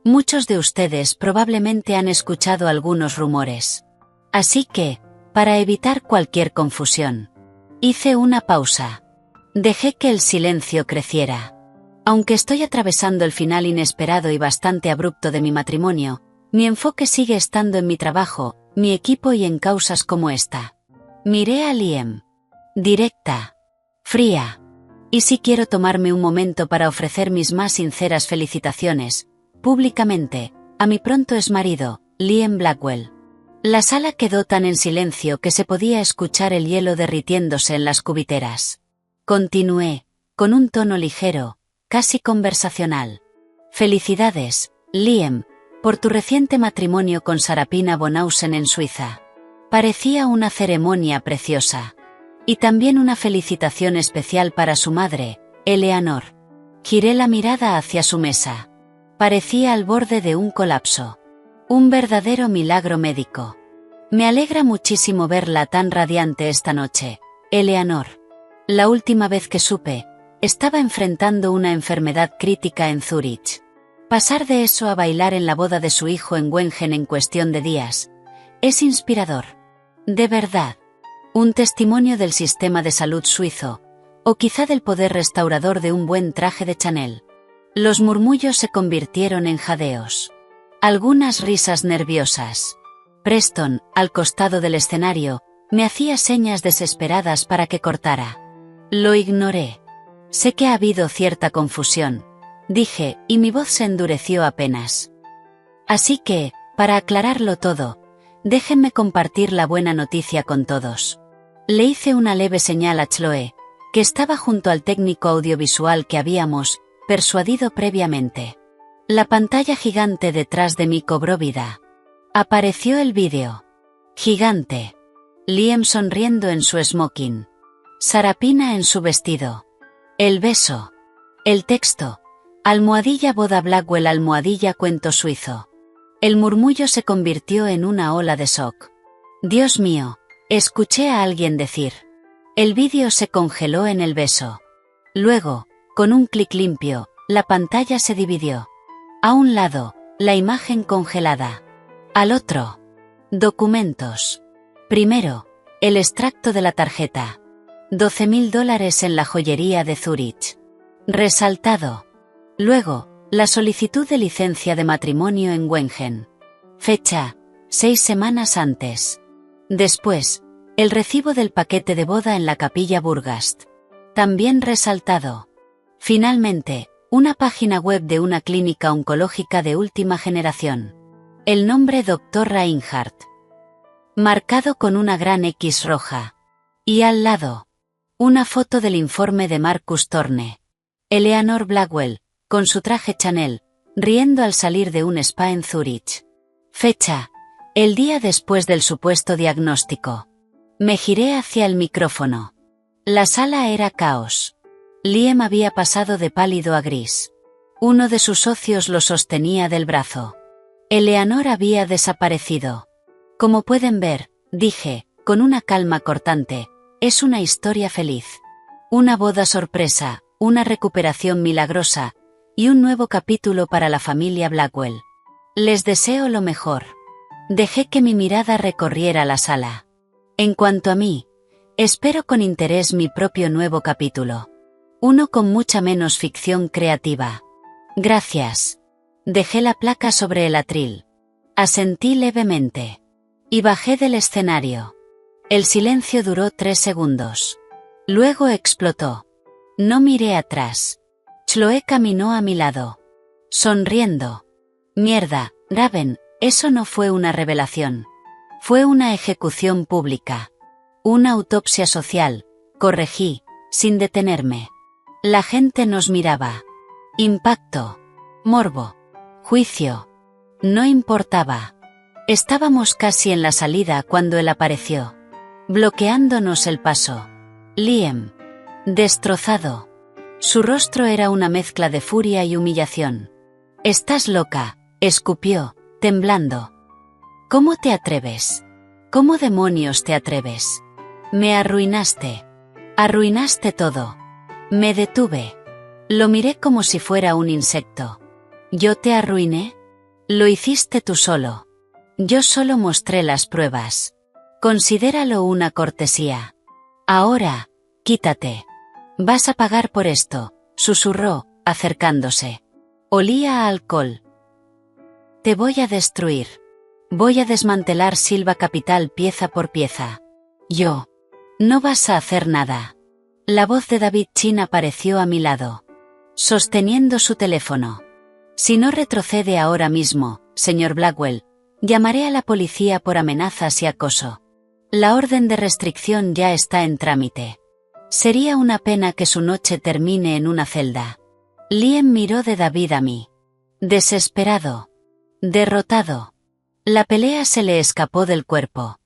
Muchos de ustedes probablemente han escuchado algunos rumores. Así que, para evitar cualquier confusión, hice una pausa. Dejé que el silencio creciera. Aunque estoy atravesando el final inesperado y bastante abrupto de mi matrimonio, mi enfoque sigue estando en mi trabajo, mi equipo y en causas como esta. Miré a Liam. Directa. Fría. Y sí quiero tomarme un momento para ofrecer mis más sinceras felicitaciones, públicamente, a mi pronto exmarido, Liam Blackwell. La sala quedó tan en silencio que se podía escuchar el hielo derritiéndose en las cubiteras. Continué, con un tono ligero, casi conversacional. Felicidades, Liam, por tu reciente matrimonio con Sarapina Bonhausen en Suiza. Parecía una ceremonia preciosa. Y también una felicitación especial para su madre, Eleanor. Giré la mirada hacia su mesa. Parecía al borde de un colapso. Un verdadero milagro médico. Me alegra muchísimo verla tan radiante esta noche, Eleanor. La última vez que supe, estaba enfrentando una enfermedad crítica en Zúrich. Pasar de eso a bailar en la boda de su hijo en Wengen en cuestión de días, es inspirador. De verdad. Un testimonio del sistema de salud suizo, o quizá del poder restaurador de un buen traje de Chanel. Los murmullos se convirtieron en jadeos. Algunas risas nerviosas. Preston, al costado del escenario, me hacía señas desesperadas para que cortara. Lo ignoré. Sé que ha habido cierta confusión, dije, y mi voz se endureció apenas. Así que, para aclararlo todo, déjenme compartir la buena noticia con todos. Le hice una leve señal a Chloe, que estaba junto al técnico audiovisual que habíamos persuadido previamente. La pantalla gigante detrás de mí cobró vida. Apareció el vídeo. Gigante. Liam sonriendo en su smoking. Sarapina en su vestido. El beso. El texto. Almohadilla boda Blackwell almohadilla cuento suizo. El murmullo se convirtió en una ola de shock. Dios mío, escuché a alguien decir. El vídeo se congeló en el beso. Luego, con un clic limpio, la pantalla se dividió. A un lado, la imagen congelada. Al otro. Documentos. Primero, el extracto de la tarjeta. $12.000 en la joyería de Zúrich. Resaltado. Luego, la solicitud de licencia de matrimonio en Wengen. Fecha, 6 semanas antes. Después, el recibo del paquete de boda en la capilla Burgast. También resaltado. Finalmente, Una página web de una clínica oncológica de última generación. El nombre Dr. Reinhardt. Marcado con una gran X roja. Y al lado, una foto del informe de Marcus Thorne. Eleanor Blackwell, con su traje Chanel, riendo al salir de un spa en Zúrich. Fecha: el día después del supuesto diagnóstico. Me giré hacia el micrófono. La sala era caos. Liam había pasado de pálido a gris. Uno de sus socios lo sostenía del brazo. Eleanor había desaparecido. Como pueden ver, dije, con una calma cortante, es una historia feliz. Una boda sorpresa, una recuperación milagrosa, y un nuevo capítulo para la familia Blackwell. Les deseo lo mejor. Dejé que mi mirada recorriera la sala. En cuanto a mí, espero con interés mi propio nuevo capítulo. Uno con mucha menos ficción creativa. Gracias. Dejé la placa sobre el atril. Asentí levemente. Y bajé del escenario. El silencio duró 3 segundos. Luego explotó. No miré atrás. Chloe caminó a mi lado. Sonriendo. Mierda, Raven, eso no fue una revelación. Fue una ejecución pública. Una autopsia social, corregí, sin detenerme. La gente nos miraba. Impacto. Morbo. Juicio. No importaba. Estábamos casi en la salida cuando él apareció. Bloqueándonos el paso. Liam. Destrozado. Su rostro era una mezcla de furia y humillación. «Estás loca», escupió, temblando. «¿Cómo te atreves? ¿Cómo demonios te atreves? Me arruinaste. Arruinaste todo». Me detuve. Lo miré como si fuera un insecto. ¿Yo te arruiné? Lo hiciste tú solo. Yo solo mostré las pruebas. Considéralo una cortesía. Ahora, quítate. Vas a pagar por esto, susurró, acercándose. Olía a alcohol. Te voy a destruir. Voy a desmantelar Silva Capital pieza por pieza. Yo. No vas a hacer nada. La voz de David Chin apareció a mi lado, sosteniendo su teléfono. Si no retrocede ahora mismo, señor Blackwell, llamaré a la policía por amenazas y acoso. La orden de restricción ya está en trámite. Sería una pena que su noche termine en una celda. Liam miró de David a mí. Desesperado. Derrotado. La pelea se le escapó del cuerpo.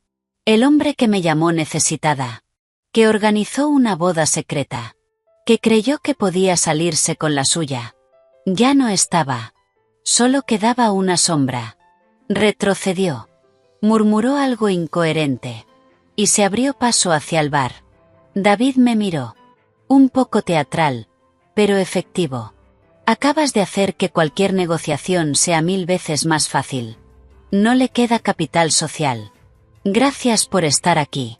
El hombre que me llamó necesitada. Que organizó una boda secreta. Que creyó que podía salirse con la suya. Ya no estaba. Solo quedaba una sombra. Retrocedió. Murmuró algo incoherente. Y se abrió paso hacia el bar. David me miró. Un poco teatral, pero efectivo. Acabas de hacer que cualquier negociación sea 1000 veces más fácil. No le queda capital social. Gracias por estar aquí.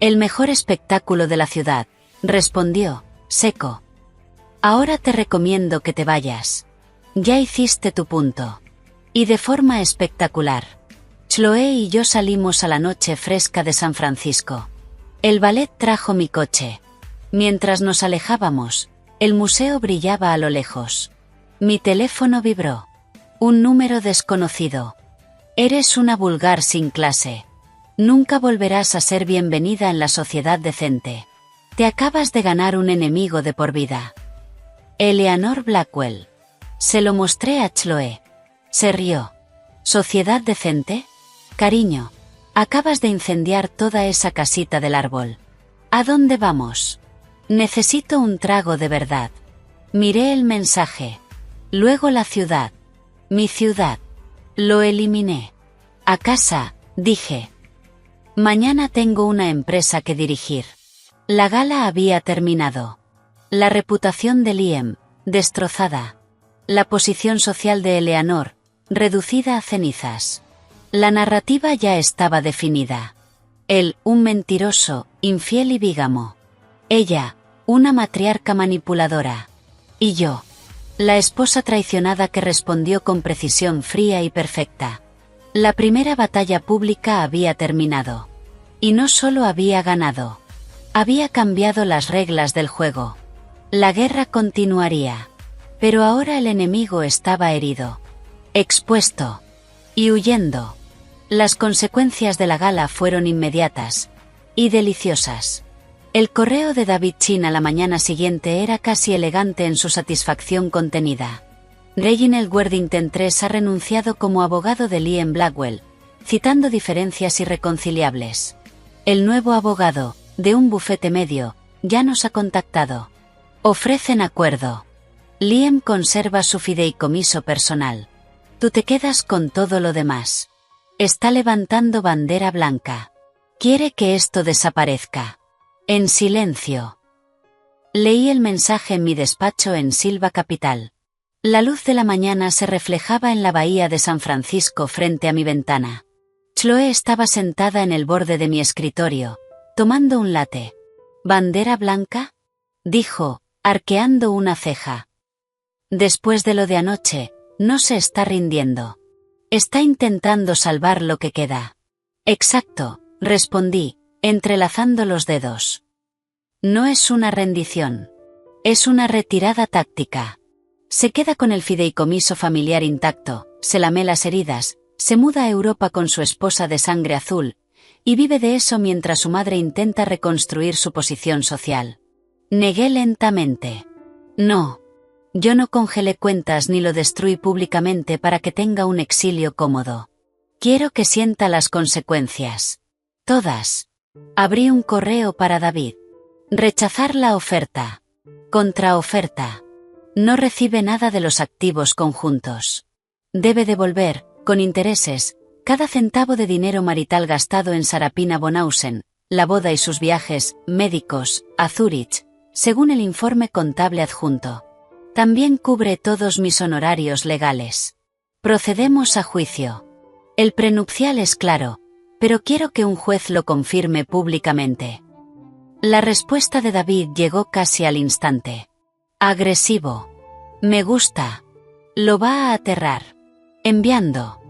El mejor espectáculo de la ciudad, respondió, seco. Ahora te recomiendo que te vayas. Ya hiciste tu punto. Y de forma espectacular. Chloe y yo salimos a la noche fresca de San Francisco. El ballet trajo mi coche. Mientras nos alejábamos, el museo brillaba a lo lejos. Mi teléfono vibró. Un número desconocido. Eres una vulgar sin clase. Nunca volverás a ser bienvenida en la sociedad decente. Te acabas de ganar un enemigo de por vida. Eleanor Blackwell. Se lo mostré a Chloe. Se rió. ¿Sociedad decente? Cariño, acabas de incendiar toda esa casita del árbol. ¿A dónde vamos? Necesito un trago de verdad. Miré el mensaje. Luego la ciudad. Mi ciudad. Lo eliminé. A casa, dije. Mañana tengo una empresa que dirigir. La gala había terminado. La reputación de Liam, destrozada. La posición social de Eleanor, reducida a cenizas. La narrativa ya estaba definida. Él, un mentiroso, infiel y bígamo. Ella, una matriarca manipuladora. Y yo, la esposa traicionada que respondió con precisión fría y perfecta. La primera batalla pública había terminado. Y no solo había ganado. Había cambiado las reglas del juego. La guerra continuaría. Pero ahora el enemigo estaba herido, expuesto y huyendo. Las consecuencias de la gala fueron inmediatas y deliciosas. El correo de David Chin a la mañana siguiente era casi elegante en su satisfacción contenida. Reginald Worthington III ha renunciado como abogado de Liam Blackwell, citando diferencias irreconciliables. El nuevo abogado, de un bufete medio, ya nos ha contactado. Ofrecen acuerdo. Liam conserva su fideicomiso personal. Tú te quedas con todo lo demás. Está levantando bandera blanca. Quiere que esto desaparezca. En silencio. Leí el mensaje en mi despacho en Silva Capital. La luz de la mañana se reflejaba en la bahía de San Francisco frente a mi ventana. Chloe estaba sentada en el borde de mi escritorio, tomando un latte. ¿Bandera blanca?, dijo, arqueando una ceja. Después de lo de anoche, no se está rindiendo. Está intentando salvar lo que queda. Exacto, respondí, entrelazando los dedos. No es una rendición. Es una retirada táctica. Se queda con el fideicomiso familiar intacto, se lame las heridas, se muda a Europa con su esposa de sangre azul, y vive de eso mientras su madre intenta reconstruir su posición social. Negué lentamente. No. Yo no congelé cuentas ni lo destruí públicamente para que tenga un exilio cómodo. Quiero que sienta las consecuencias. Todas. Abrí un correo para David. Rechazar la oferta. Contraoferta. No recibe nada de los activos conjuntos. Debe devolver, con intereses, cada centavo de dinero marital gastado en Sarapina Bonhausen, la boda y sus viajes médicos a Zúrich, según el informe contable adjunto. También cubre todos mis honorarios legales. Procedemos a juicio. El prenupcial es claro, pero quiero que un juez lo confirme públicamente. La respuesta de David llegó casi al instante. Agresivo. Me gusta. Lo va a aterrar. Enviando.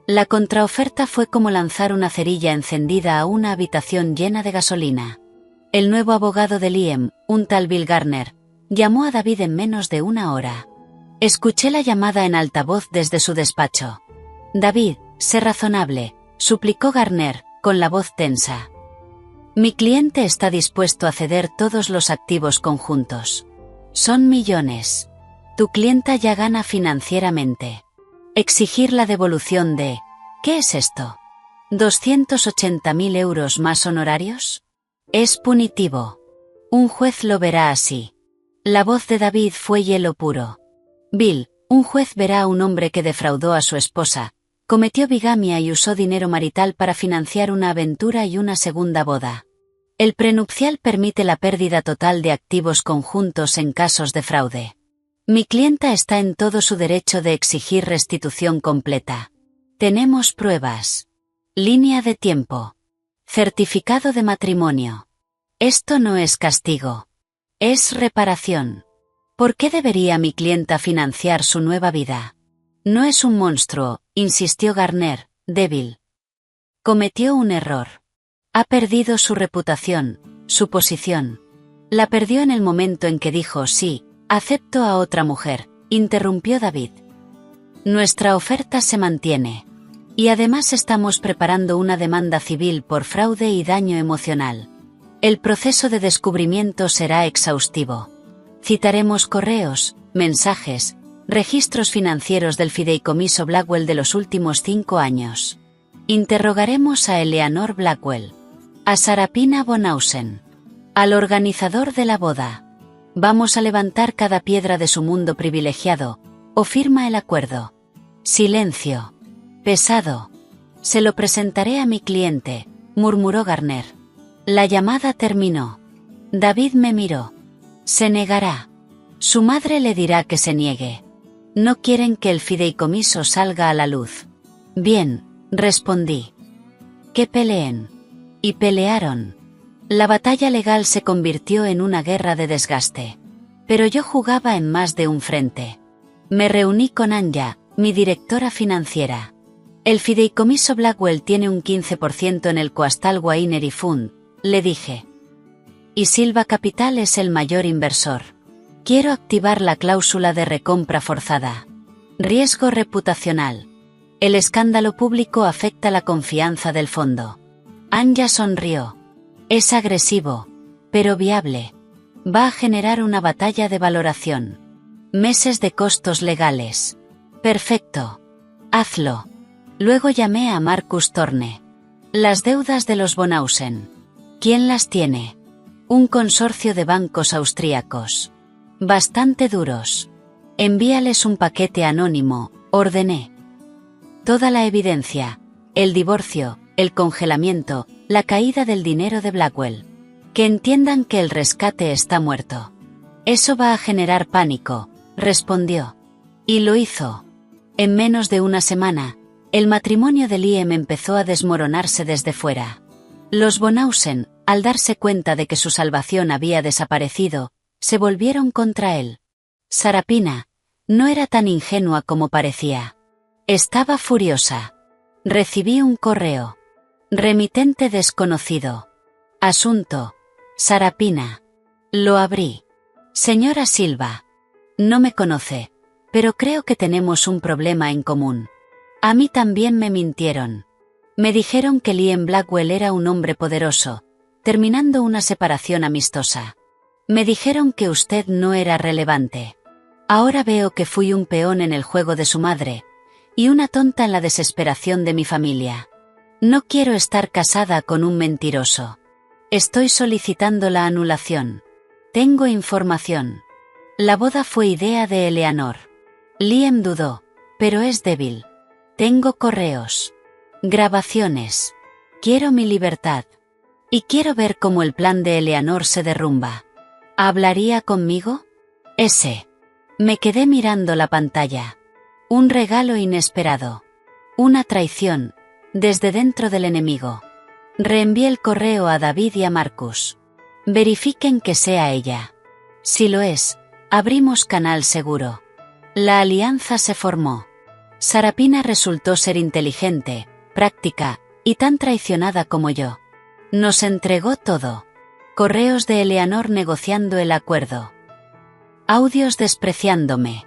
La contraoferta fue como lanzar una cerilla encendida a una habitación llena de gasolina. El nuevo abogado de Liam, un tal Bill Garner, llamó a David en menos de una hora. Escuché la llamada en altavoz desde su despacho. David, sé razonable, suplicó Garner, con la voz tensa. Mi cliente está dispuesto a ceder todos los activos conjuntos. Son millones. Tu clienta ya gana financieramente. Exigir la devolución de... ¿Qué es esto? ¿280.000 euros más honorarios? Es punitivo. Un juez lo verá así. La voz de David fue hielo puro. Bill, un juez verá a un hombre que defraudó a su esposa, cometió bigamia y usó dinero marital para financiar una aventura y una segunda boda. El prenupcial permite la pérdida total de activos conjuntos en casos de fraude. Mi clienta está en todo su derecho de exigir restitución completa. Tenemos pruebas. Línea de tiempo. Certificado de matrimonio. Esto no es castigo. Es reparación. ¿Por qué debería mi clienta financiar su nueva vida? No es un monstruo, insistió Garner, débil. Cometió un error. Ha perdido su reputación, su posición. La perdió en el momento en que dijo sí, acepto a otra mujer, interrumpió David. Nuestra oferta se mantiene. Y además estamos preparando una demanda civil por fraude y daño emocional. El proceso de descubrimiento será exhaustivo. Citaremos correos, mensajes, registros financieros del fideicomiso Blackwell de los últimos 5 años. Interrogaremos a Eleanor Blackwell, a Sarapina Bonhausen, al organizador de la boda. Vamos a levantar cada piedra de su mundo privilegiado, o firma el acuerdo. Silencio. Pesado. Se lo presentaré a mi cliente, murmuró Garner. La llamada terminó. David me miró. Se negará. Su madre le dirá que se niegue. No quieren que el fideicomiso salga a la luz. Bien, respondí. Que peleen. Y pelearon. La batalla legal se convirtió en una guerra de desgaste. Pero yo jugaba en más de un frente. Me reuní con Anya, mi directora financiera. El fideicomiso Blackwell tiene un 15% en el Coastal Winery Fund, le dije. Y Silva Capital es el mayor inversor. Quiero activar la cláusula de recompra forzada. Riesgo reputacional. El escándalo público afecta la confianza del fondo. Anya sonrió. Es agresivo, pero viable. Va a generar una batalla de valoración. Meses de costos legales. Perfecto. Hazlo. Luego llamé a Marcus Thorne. Las deudas de los Bonhausen. ¿Quién las tiene? Un consorcio de bancos austríacos. Bastante duros. Envíales un paquete anónimo, ordené. Toda la evidencia, el divorcio, el congelamiento, la caída del dinero de Blackwell. Que entiendan que el rescate está muerto. Eso va a generar pánico, respondió. Y lo hizo. En menos de una semana, el matrimonio de Liam empezó a desmoronarse desde fuera. Los Bonhausen, al darse cuenta de que su salvación había desaparecido, se volvieron contra él. Sarapina no era tan ingenua como parecía. Estaba furiosa. Recibí un correo. Remitente desconocido. Asunto: Sarapina. Lo abrí. Señora Silva. No me conoce, pero creo que tenemos un problema en común. A mí también me mintieron. Me dijeron que Liam Blackwell era un hombre poderoso, terminando una separación amistosa. Me dijeron que usted no era relevante. Ahora veo que fui un peón en el juego de su madre, y una tonta en la desesperación de mi familia. No quiero estar casada con un mentiroso. Estoy solicitando la anulación. Tengo información. La boda fue idea de Eleanor. Liam dudó, pero es débil. Tengo correos. Grabaciones. Quiero mi libertad. Y quiero ver cómo el plan de Eleanor se derrumba. ¿Hablaría conmigo? Me quedé mirando la pantalla. Un regalo inesperado. Una traición, desde dentro del enemigo. Reenvié el correo a David y a Marcus. Verifiquen que sea ella. Si lo es, abrimos canal seguro. La alianza se formó. Sarapina resultó ser inteligente, práctica, y tan traicionada como yo. Nos entregó todo. Correos de Eleanor negociando el acuerdo. Audios despreciándome.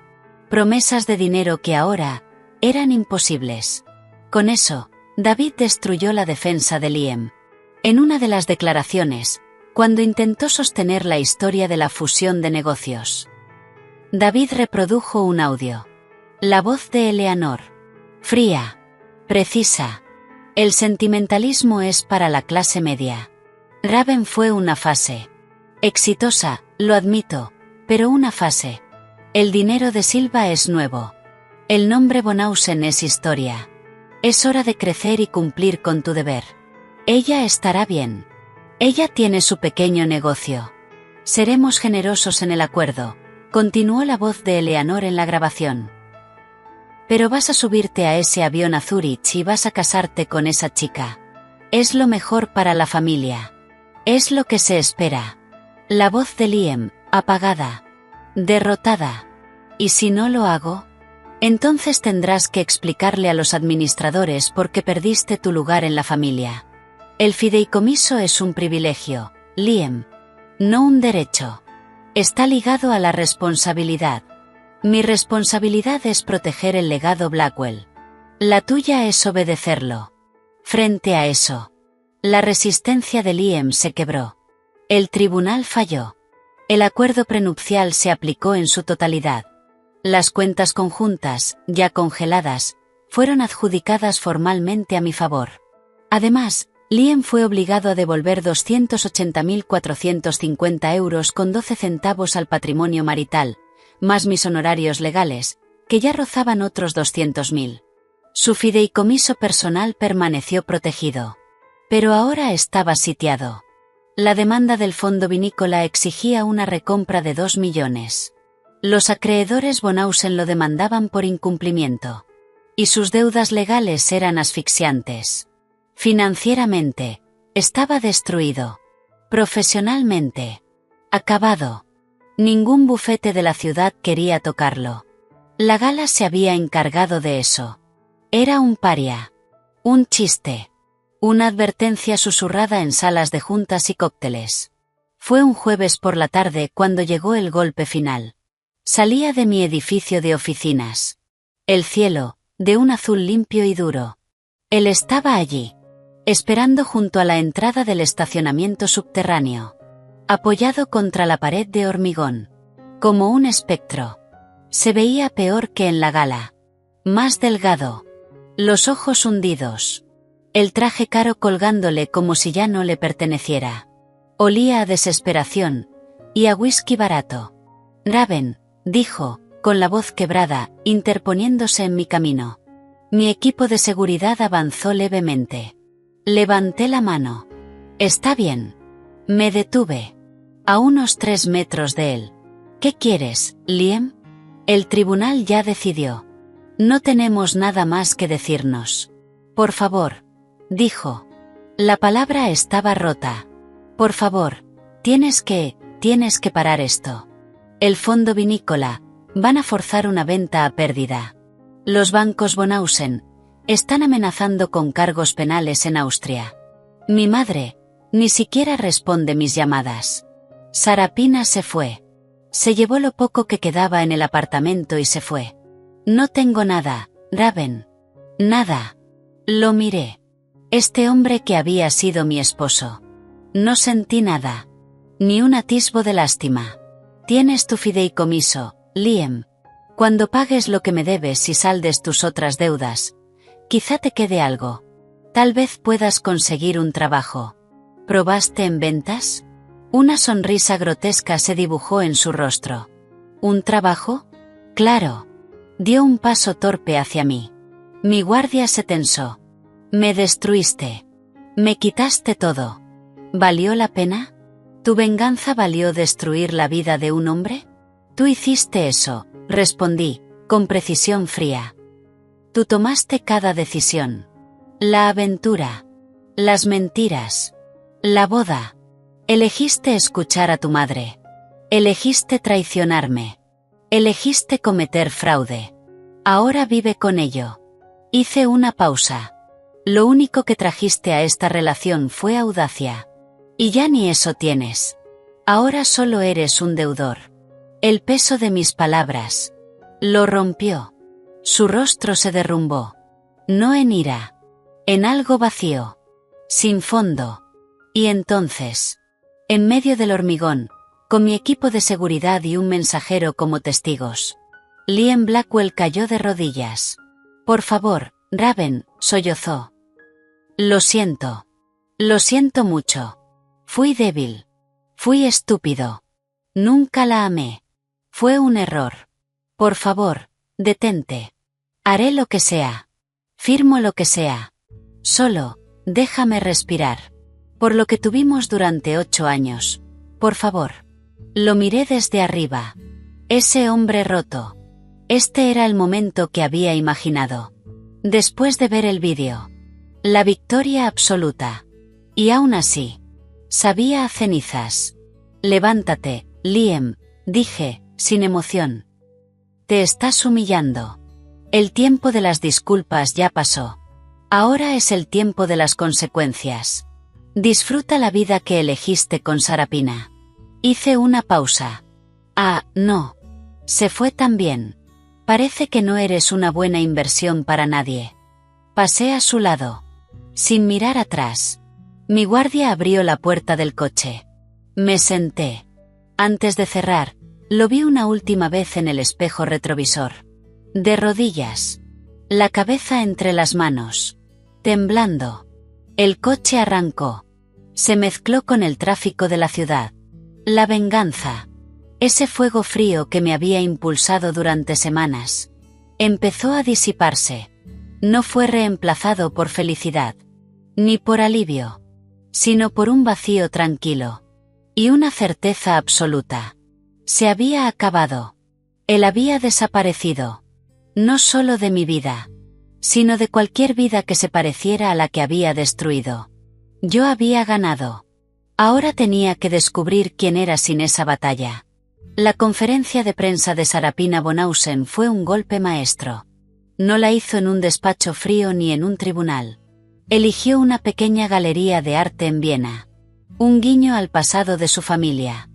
Promesas de dinero que ahora eran imposibles. Con eso, David destruyó la defensa de Liam. En una de las declaraciones, cuando intentó sostener la historia de la fusión de negocios. David reprodujo un audio. La voz de Eleanor. Fría. Precisa. El sentimentalismo es para la clase media. Raven fue una fase. Exitosa, lo admito, pero una fase. El dinero de Silva es nuevo. El nombre Bonhausen es historia. Es hora de crecer y cumplir con tu deber. Ella estará bien. Ella tiene su pequeño negocio. Seremos generosos en el acuerdo, continuó la voz de Eleanor en la grabación. Pero vas a subirte a ese avión a Zúrich y vas a casarte con esa chica. Es lo mejor para la familia. Es lo que se espera. La voz de Liam, apagada. Derrotada. ¿Y si no lo hago? Entonces tendrás que explicarle a los administradores por qué perdiste tu lugar en la familia. El fideicomiso es un privilegio, Liam. No un derecho. Está ligado a la responsabilidad. Mi responsabilidad es proteger el legado Blackwell. La tuya es obedecerlo. Frente a eso, la resistencia de Liam se quebró. El tribunal falló. El acuerdo prenupcial se aplicó en su totalidad. Las cuentas conjuntas, ya congeladas, fueron adjudicadas formalmente a mi favor. Además, Liam fue obligado a devolver 280.450 euros con 12 centavos al patrimonio marital, más mis honorarios legales, que ya rozaban otros 200.000. Su fideicomiso personal permaneció protegido. Pero ahora estaba sitiado. La demanda del fondo vinícola exigía una recompra de 2 millones. Los acreedores Bonhausen lo demandaban por incumplimiento. Y sus deudas legales eran asfixiantes. Financieramente, estaba destruido. Profesionalmente, acabado. Ningún bufete de la ciudad quería tocarlo. La gala se había encargado de eso. Era un paria. Un chiste. Una advertencia susurrada en salas de juntas y cócteles. Fue un jueves por la tarde cuando llegó el golpe final. Salía de mi edificio de oficinas. El cielo, de un azul limpio y duro. Él estaba allí, esperando junto a la entrada del estacionamiento subterráneo, apoyado contra la pared de hormigón, como un espectro. Se veía peor que en la gala. Más delgado. Los ojos hundidos. El traje caro colgándole como si ya no le perteneciera. Olía a desesperación, y a whisky barato. Raven, dijo, con la voz quebrada, interponiéndose en mi camino. Mi equipo de seguridad avanzó levemente. Levanté la mano. Está bien. Me detuve. A unos 3 metros de él. ¿Qué quieres, Liam? El tribunal ya decidió. No tenemos nada más que decirnos. Por favor, dijo. La palabra estaba rota. Por favor, tienes que parar esto. El fondo vinícola, van a forzar una venta a pérdida. Los bancos Bonhausen están amenazando con cargos penales en Austria. Mi madre ni siquiera responde mis llamadas. Sarapina se fue. Se llevó lo poco que quedaba en el apartamento y se fue. No tengo nada, Raven. Nada. Lo miré. Este hombre que había sido mi esposo. No sentí nada. Ni un atisbo de lástima. Tienes tu fideicomiso, Liam. Cuando pagues lo que me debes y saldes tus otras deudas, quizá te quede algo. Tal vez puedas conseguir un trabajo. ¿Probaste en ventas? Una sonrisa grotesca se dibujó en su rostro. ¿Un trabajo? Claro. Dio un paso torpe hacia mí. Mi guardia se tensó. Me destruiste. Me quitaste todo. ¿Valió la pena? ¿Tu venganza valió destruir la vida de un hombre? Tú hiciste eso, respondí, con precisión fría. Tú tomaste cada decisión. La aventura. Las mentiras. La boda. Elegiste escuchar a tu madre. Elegiste traicionarme. Elegiste cometer fraude. Ahora vive con ello. Hice una pausa. Lo único que trajiste a esta relación fue audacia. Y ya ni eso tienes. Ahora solo eres un deudor. El peso de mis palabras lo rompió. Su rostro se derrumbó. No en ira. En algo vacío. Sin fondo. Y entonces, en medio del hormigón, con mi equipo de seguridad y un mensajero como testigos, Liam Blackwell cayó de rodillas. Por favor, Raven, sollozó. Lo siento. Lo siento mucho. Fui débil. Fui estúpido. Nunca la amé. Fue un error. Por favor, detente. Haré lo que sea. Firmo lo que sea. Solo, déjame respirar. Por lo que tuvimos durante 8 años. Por favor. Lo miré desde arriba. Ese hombre roto. Este era el momento que había imaginado. Después de ver el vídeo. La victoria absoluta. Y aún así. Sabía a cenizas. Levántate, Liam, dije, sin emoción. Te estás humillando. El tiempo de las disculpas ya pasó. Ahora es el tiempo de las consecuencias. Disfruta la vida que elegiste con Sarapina. Hice una pausa. Ah, no. Se fue también. Parece que no eres una buena inversión para nadie. Pasé a su lado. Sin mirar atrás. Mi guardia abrió la puerta del coche. Me senté. Antes de cerrar, lo vi una última vez en el espejo retrovisor. De rodillas. La cabeza entre las manos. Temblando. El coche arrancó. Se mezcló con el tráfico de la ciudad. La venganza. Ese fuego frío que me había impulsado durante semanas. Empezó a disiparse. No fue reemplazado por felicidad. Ni por alivio. Sino por un vacío tranquilo. Y una certeza absoluta. Se había acabado. Él había desaparecido. No solo de mi vida. Sino de cualquier vida que se pareciera a la que había destruido. Yo había ganado. Ahora tenía que descubrir quién era sin esa batalla. La conferencia de prensa de Sarapina Bonhausen fue un golpe maestro. No la hizo en un despacho frío ni en un tribunal. Eligió una pequeña galería de arte en Viena. Un guiño al pasado de su familia.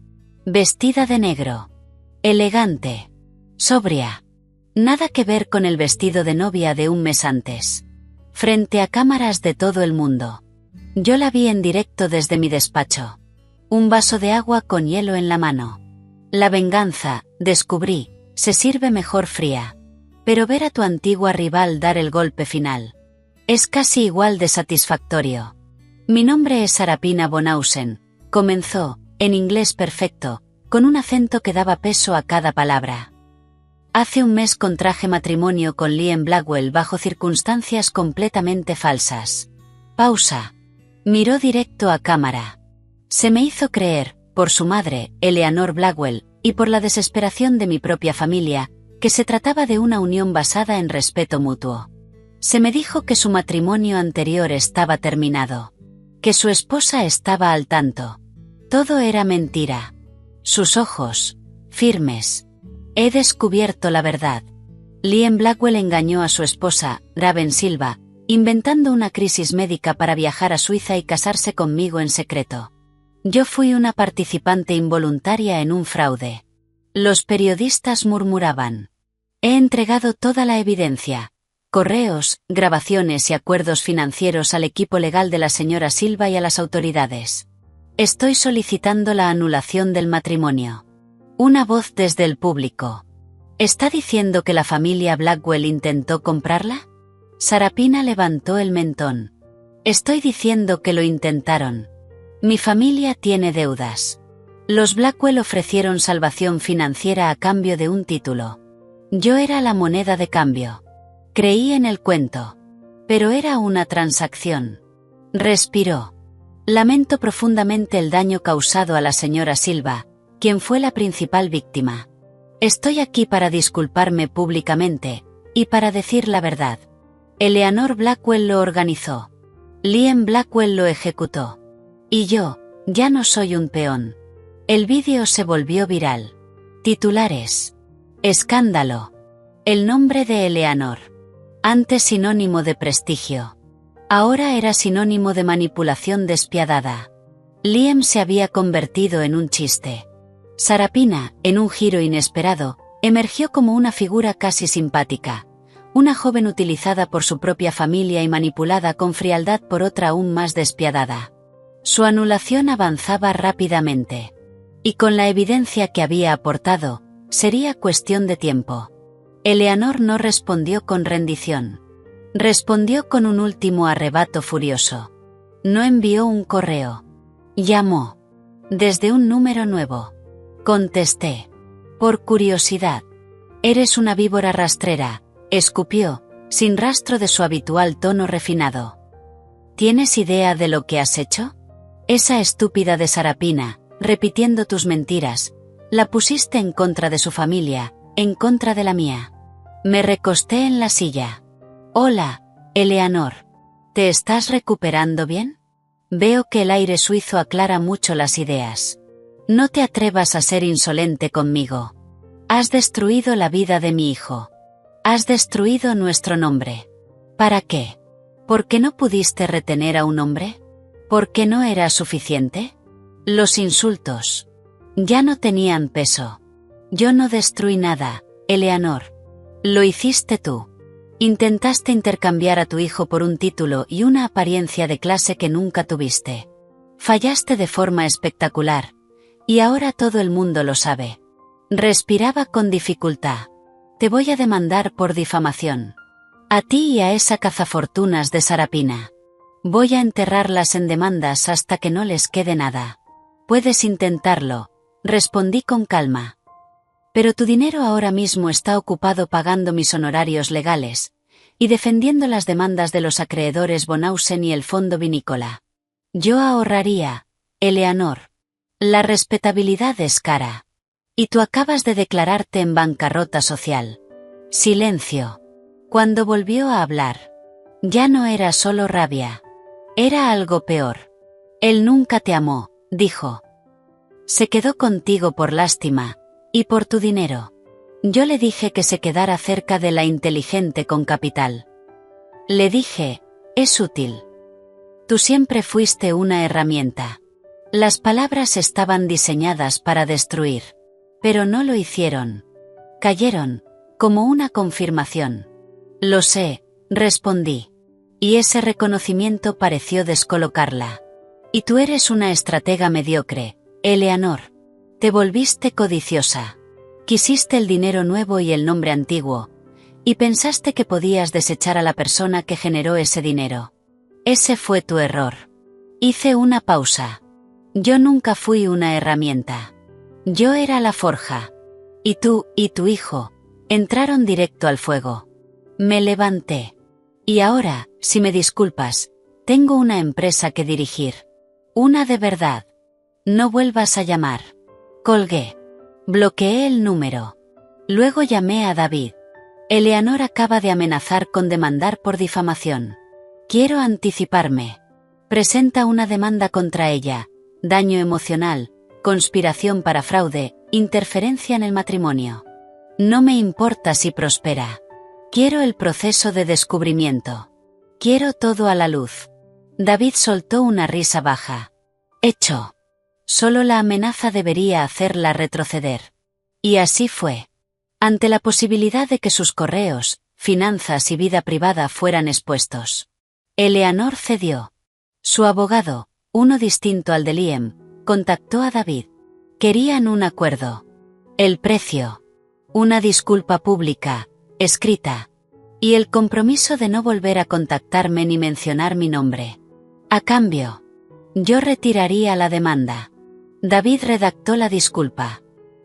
Vestida de negro. Elegante. Sobria. Nada que ver con el vestido de novia de un mes antes. Frente a cámaras de todo el mundo. Yo la vi en directo desde mi despacho. Un vaso de agua con hielo en la mano. La venganza, descubrí, se sirve mejor fría. Pero ver a tu antigua rival dar el golpe final. Es casi igual de satisfactorio. Mi nombre es Sarapina Bonhausen, comenzó, en inglés perfecto, con un acento que daba peso a cada palabra. Hace un mes contraje matrimonio con Liam Blackwell bajo circunstancias completamente falsas. Pausa. Miró directo a cámara. Se me hizo creer, por su madre, Eleanor Blackwell, y por la desesperación de mi propia familia, que se trataba de una unión basada en respeto mutuo. Se me dijo que su matrimonio anterior estaba terminado. Que su esposa estaba al tanto. Todo era mentira. Sus ojos, firmes. He descubierto la verdad. Liam Blackwell engañó a su esposa, Raven Silva, inventando una crisis médica para viajar a Suiza y casarse conmigo en secreto. Yo fui una participante involuntaria en un fraude. Los periodistas murmuraban. He entregado toda la evidencia. Correos, grabaciones y acuerdos financieros al equipo legal de la señora Silva y a las autoridades. Estoy solicitando la anulación del matrimonio. Una voz desde el público. ¿Está diciendo que la familia Blackwell intentó comprarla? Sarapina levantó el mentón. Estoy diciendo que lo intentaron. Mi familia tiene deudas. Los Blackwell ofrecieron salvación financiera a cambio de un título. Yo era la moneda de cambio. Creí en el cuento. Pero era una transacción. Respiró. Lamento profundamente el daño causado a la señora Silva, quien fue la principal víctima. Estoy aquí para disculparme públicamente, y para decir la verdad. Eleanor Blackwell lo organizó. Liam Blackwell lo ejecutó. Y yo, ya no soy un peón. El vídeo se volvió viral. Titulares. Escándalo. El nombre de Eleanor. Antes sinónimo de prestigio. Ahora era sinónimo de manipulación despiadada. Liam se había convertido en un chiste. Sarapina, en un giro inesperado, emergió como una figura casi simpática. Una joven utilizada por su propia familia y manipulada con frialdad por otra aún más despiadada. Su anulación avanzaba rápidamente. Y con la evidencia que había aportado, sería cuestión de tiempo. Eleanor no respondió con rendición. Respondió con un último arrebato furioso. No envió un correo. Llamó. Desde un número nuevo. Contesté. Por curiosidad. Eres una víbora rastrera, escupió, sin rastro de su habitual tono refinado. ¿Tienes idea de lo que has hecho? Esa estúpida de Sarapina, repitiendo tus mentiras, la pusiste en contra de su familia, en contra de la mía. Me recosté en la silla. Hola, Eleanor. ¿Te estás recuperando bien? Veo que el aire suizo aclara mucho las ideas. No te atrevas a ser insolente conmigo. Has destruido la vida de mi hijo. Has destruido nuestro nombre. ¿Para qué? ¿Por qué no pudiste retener a un hombre? ¿Por qué no era suficiente? Los insultos. Ya no tenían peso. Yo no destruí nada, Eleanor. Lo hiciste tú. Intentaste intercambiar a tu hijo por un título y una apariencia de clase que nunca tuviste. Fallaste de forma espectacular. Y ahora todo el mundo lo sabe. Respiraba con dificultad. Te voy a demandar por difamación. A ti y a esa cazafortunas de Sarapina. Voy a enterrarlas en demandas hasta que no les quede nada. Puedes intentarlo, respondí con calma. Pero tu dinero ahora mismo está ocupado pagando mis honorarios legales, y defendiendo las demandas de los acreedores Bonhausen y el fondo vinícola. Yo ahorraría, Eleanor. La respetabilidad es cara. Y tú acabas de declararte en bancarrota social. Silencio. Cuando volvió a hablar. Ya no era solo rabia. Era algo peor. Él nunca te amó, dijo. Se quedó contigo por lástima, y por tu dinero. Yo le dije que se quedara cerca de la inteligente con capital. Le dije, es útil. Tú siempre fuiste una herramienta. Las palabras estaban diseñadas para destruir. Pero no lo hicieron. Cayeron, como una confirmación. Lo sé, respondí. Y ese reconocimiento pareció descolocarla. Y tú eres una estratega mediocre, Eleanor. Te volviste codiciosa. Quisiste el dinero nuevo y el nombre antiguo. Y pensaste que podías desechar a la persona que generó ese dinero. Ese fue tu error. Hice una pausa. Yo nunca fui una herramienta. Yo era la forja. Y tú, y tu hijo, entraron directo al fuego. Me levanté. Y ahora, si me disculpas, tengo una empresa que dirigir. Una de verdad. No vuelvas a llamar. Colgué. Bloqueé el número. Luego llamé a David. Eleanor acaba de amenazar con demandar por difamación. Quiero anticiparme. Presenta una demanda contra ella. Daño emocional, conspiración para fraude, interferencia en el matrimonio. No me importa si prospera. Quiero el proceso de descubrimiento. Quiero todo a la luz. David soltó una risa baja. Hecho. Solo la amenaza debería hacerla retroceder. Y así fue. Ante la posibilidad de que sus correos, finanzas y vida privada fueran expuestos. Eleanor cedió. Su abogado, uno distinto al de Liam, contactó a David. Querían un acuerdo. El precio. Una disculpa pública, escrita. Y el compromiso de no volver a contactarme ni mencionar mi nombre. A cambio, yo retiraría la demanda. David redactó la disculpa.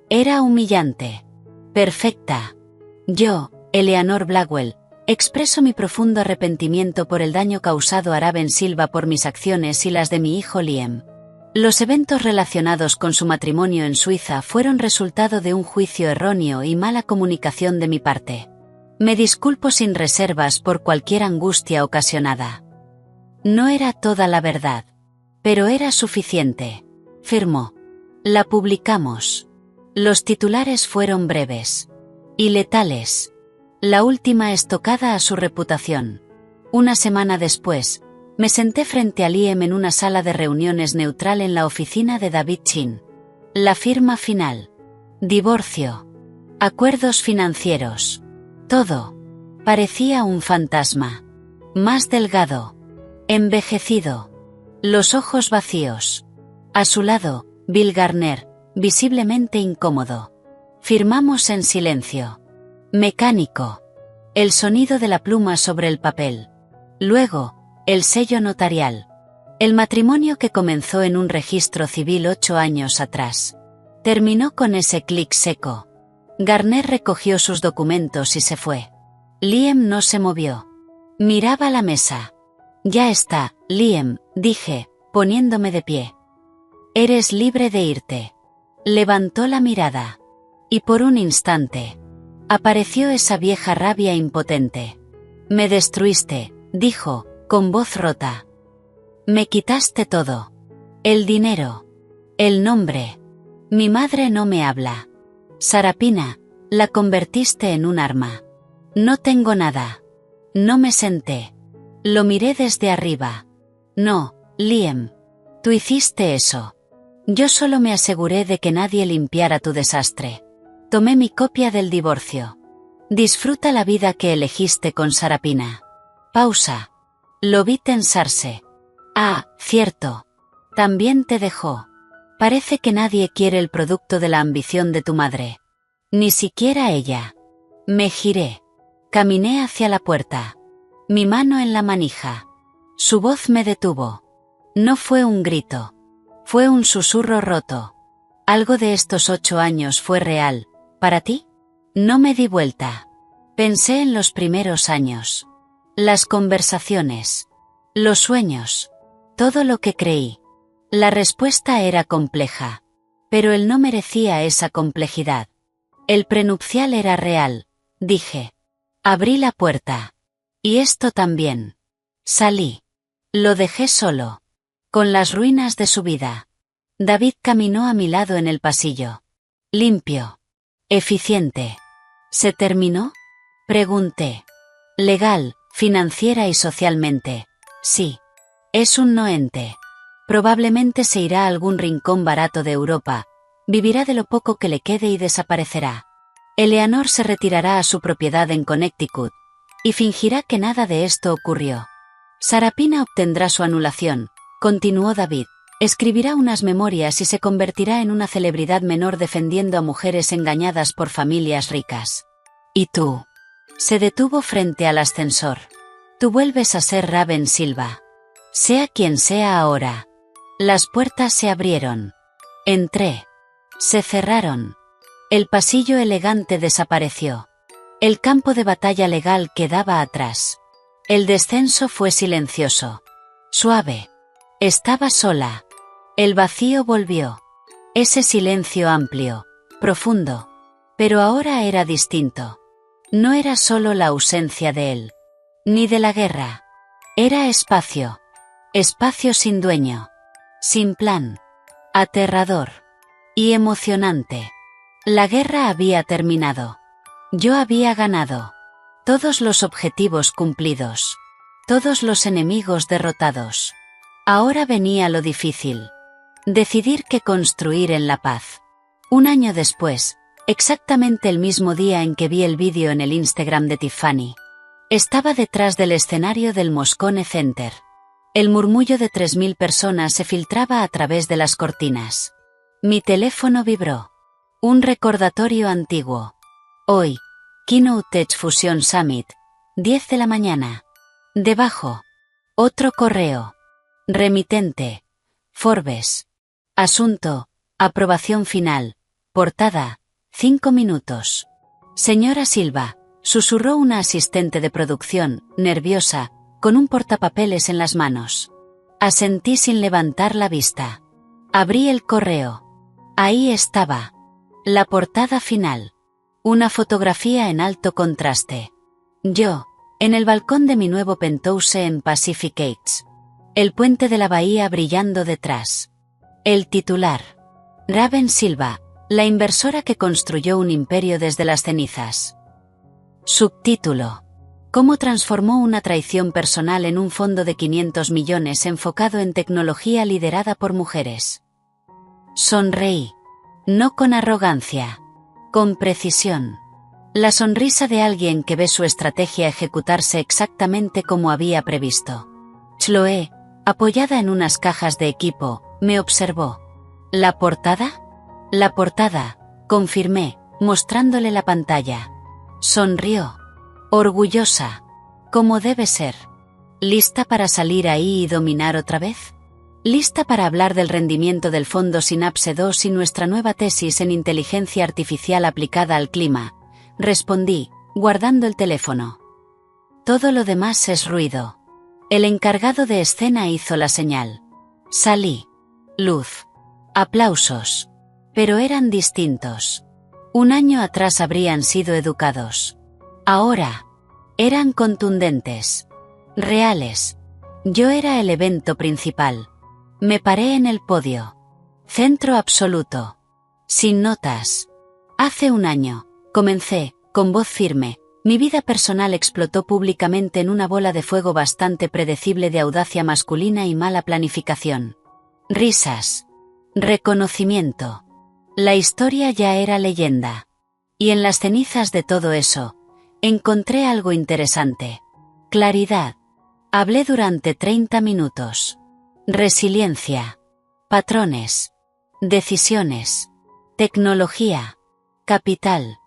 Era humillante. Perfecta. Yo, Eleanor Blackwell, expreso mi profundo arrepentimiento por el daño causado a Raven Silva por mis acciones y las de mi hijo Liam. Los eventos relacionados con su matrimonio en Suiza fueron resultado de un juicio erróneo y mala comunicación de mi parte. Me disculpo sin reservas por cualquier angustia ocasionada. No era toda la verdad. Pero era suficiente. Firmó. La publicamos. Los titulares fueron breves. Y letales. La última estocada a su reputación. Una semana después, me senté frente a Liam en una sala de reuniones neutral en la oficina de David Chin. La firma final. Divorcio. Acuerdos financieros. Todo. Parecía un fantasma. Más delgado. Envejecido. Los ojos vacíos. A su lado, Bill Garner, visiblemente incómodo. Firmamos en silencio. Mecánico. El sonido de la pluma sobre el papel. Luego, el sello notarial. El matrimonio que comenzó en un registro civil 8 años atrás. Terminó con ese clic seco. Garner recogió sus documentos y se fue. Liam no se movió. Miraba la mesa. Ya está, Liam, dije, poniéndome de pie. Eres libre de irte. Levantó la mirada. Y por un instante, apareció esa vieja rabia impotente. Me destruiste, dijo, con voz rota. Me quitaste todo. El dinero. El nombre. Mi madre no me habla. Sarapina, la convertiste en un arma. No tengo nada. No me senté. Lo miré desde arriba. No, Liam. Tú hiciste eso. Yo solo me aseguré de que nadie limpiara tu desastre. Tomé mi copia del divorcio. Disfruta la vida que elegiste con Sarapina. Pausa. Lo vi tensarse. Ah, cierto. También te dejó. Parece que nadie quiere el producto de la ambición de tu madre. Ni siquiera ella. Me giré. Caminé hacia la puerta. Mi mano en la manija. Su voz me detuvo. No fue un grito. Fue un susurro roto. ¿Algo de estos 8 años fue real, para ti? No me di vuelta. Pensé en los primeros años. Las conversaciones. Los sueños. Todo lo que creí. La respuesta era compleja. Pero él no merecía esa complejidad. El prenupcial era real, dije. Abrí la puerta. Y esto también. Salí. Lo dejé solo. Con las ruinas de su vida. David caminó a mi lado en el pasillo. Limpio. Eficiente. ¿Se terminó? Pregunté. Legal, financiera y socialmente. Sí. Es un no ente. Probablemente se irá a algún rincón barato de Europa, vivirá de lo poco que le quede y desaparecerá. Eleanor se retirará a su propiedad en Connecticut, y fingirá que nada de esto ocurrió. Sarapina obtendrá su anulación, continuó David. Escribirá unas memorias y se convertirá en una celebridad menor defendiendo a mujeres engañadas por familias ricas. ¿Y tú? Se detuvo frente al ascensor. Tú vuelves a ser Raven Silva. Sea quien sea ahora. Las puertas se abrieron. Entré. Se cerraron. El pasillo elegante desapareció. El campo de batalla legal quedaba atrás. El descenso fue silencioso. Suave. Estaba sola. El vacío volvió. Ese silencio amplio, profundo. Pero ahora era distinto. No era solo la ausencia de él. Ni de la guerra. Era espacio. Espacio sin dueño. Sin plan. Aterrador. Y emocionante. La guerra había terminado. Yo había ganado. Todos los objetivos cumplidos. Todos los enemigos derrotados. Ahora venía lo difícil. Decidir qué construir en la paz. Un año después, exactamente el mismo día en que vi el vídeo en el Instagram de Tiffany. Estaba detrás del escenario del Moscone Center. El murmullo de 3000 personas se filtraba a través de las cortinas. Mi teléfono vibró. Un recordatorio antiguo. Hoy, Keynote Tech Fusion Summit, 10 de la mañana. Debajo. Otro correo. Remitente. Forbes. Asunto. Aprobación final. Portada. 5 minutos. Señora Silva, susurró una asistente de producción, nerviosa, con un portapapeles en las manos. Asentí sin levantar la vista. Abrí el correo. Ahí estaba. La portada final. Una fotografía en alto contraste. Yo, en el balcón de mi nuevo penthouse en Pacific Heights. El puente de la bahía brillando detrás. El titular. Raven Silva, la inversora que construyó un imperio desde las cenizas. Subtítulo. Cómo transformó una traición personal en un fondo de 500 millones enfocado en tecnología liderada por mujeres. Sonreí. No con arrogancia. Con precisión. La sonrisa de alguien que ve su estrategia ejecutarse exactamente como había previsto. Chloé, apoyada en unas cajas de equipo, me observó. ¿La portada? La portada, confirmé, mostrándole la pantalla. Sonrió. Orgullosa. Como debe ser. ¿Lista para salir ahí y dominar otra vez? ¿Lista para hablar del rendimiento del fondo Synapse 2 y nuestra nueva tesis en inteligencia artificial aplicada al clima? Respondí, guardando el teléfono. Todo lo demás es ruido. El encargado de escena hizo la señal. Salí. Luz. Aplausos. Pero eran distintos. Un año atrás habrían sido educados. Ahora. Eran contundentes. Reales. Yo era el evento principal. Me paré en el podio. Centro absoluto. Sin notas. Hace un año, comencé, con voz firme. Mi vida personal explotó públicamente en una bola de fuego bastante predecible de audacia masculina y mala planificación. Risas. Reconocimiento. La historia ya era leyenda. Y en las cenizas de todo eso, encontré algo interesante. Claridad. Hablé durante 30 minutos. Resiliencia. Patrones. Decisiones. Tecnología. Capital.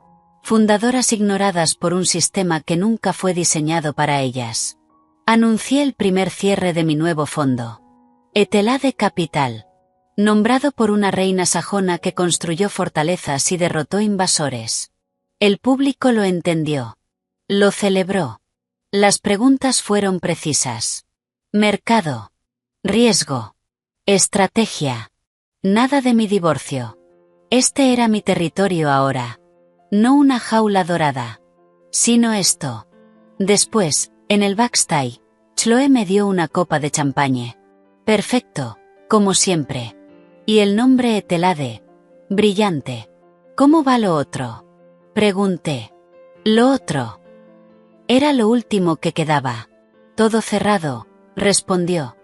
Fundadoras ignoradas por un sistema que nunca fue diseñado para ellas. Anuncié el primer cierre de mi nuevo fondo. Etelade Capital. Nombrado por una reina sajona que construyó fortalezas y derrotó invasores. El público lo entendió. Lo celebró. Las preguntas fueron precisas. Mercado. Riesgo. Estrategia. Nada de mi divorcio. Este era mi territorio ahora. No una jaula dorada. Sino esto. Después, en el backstage, Chloé me dio una copa de champagne. Perfecto, como siempre. Y el nombre Etelade. Brillante. ¿Cómo va lo otro? Pregunté. Lo otro. Era lo último que quedaba. Todo cerrado, respondió.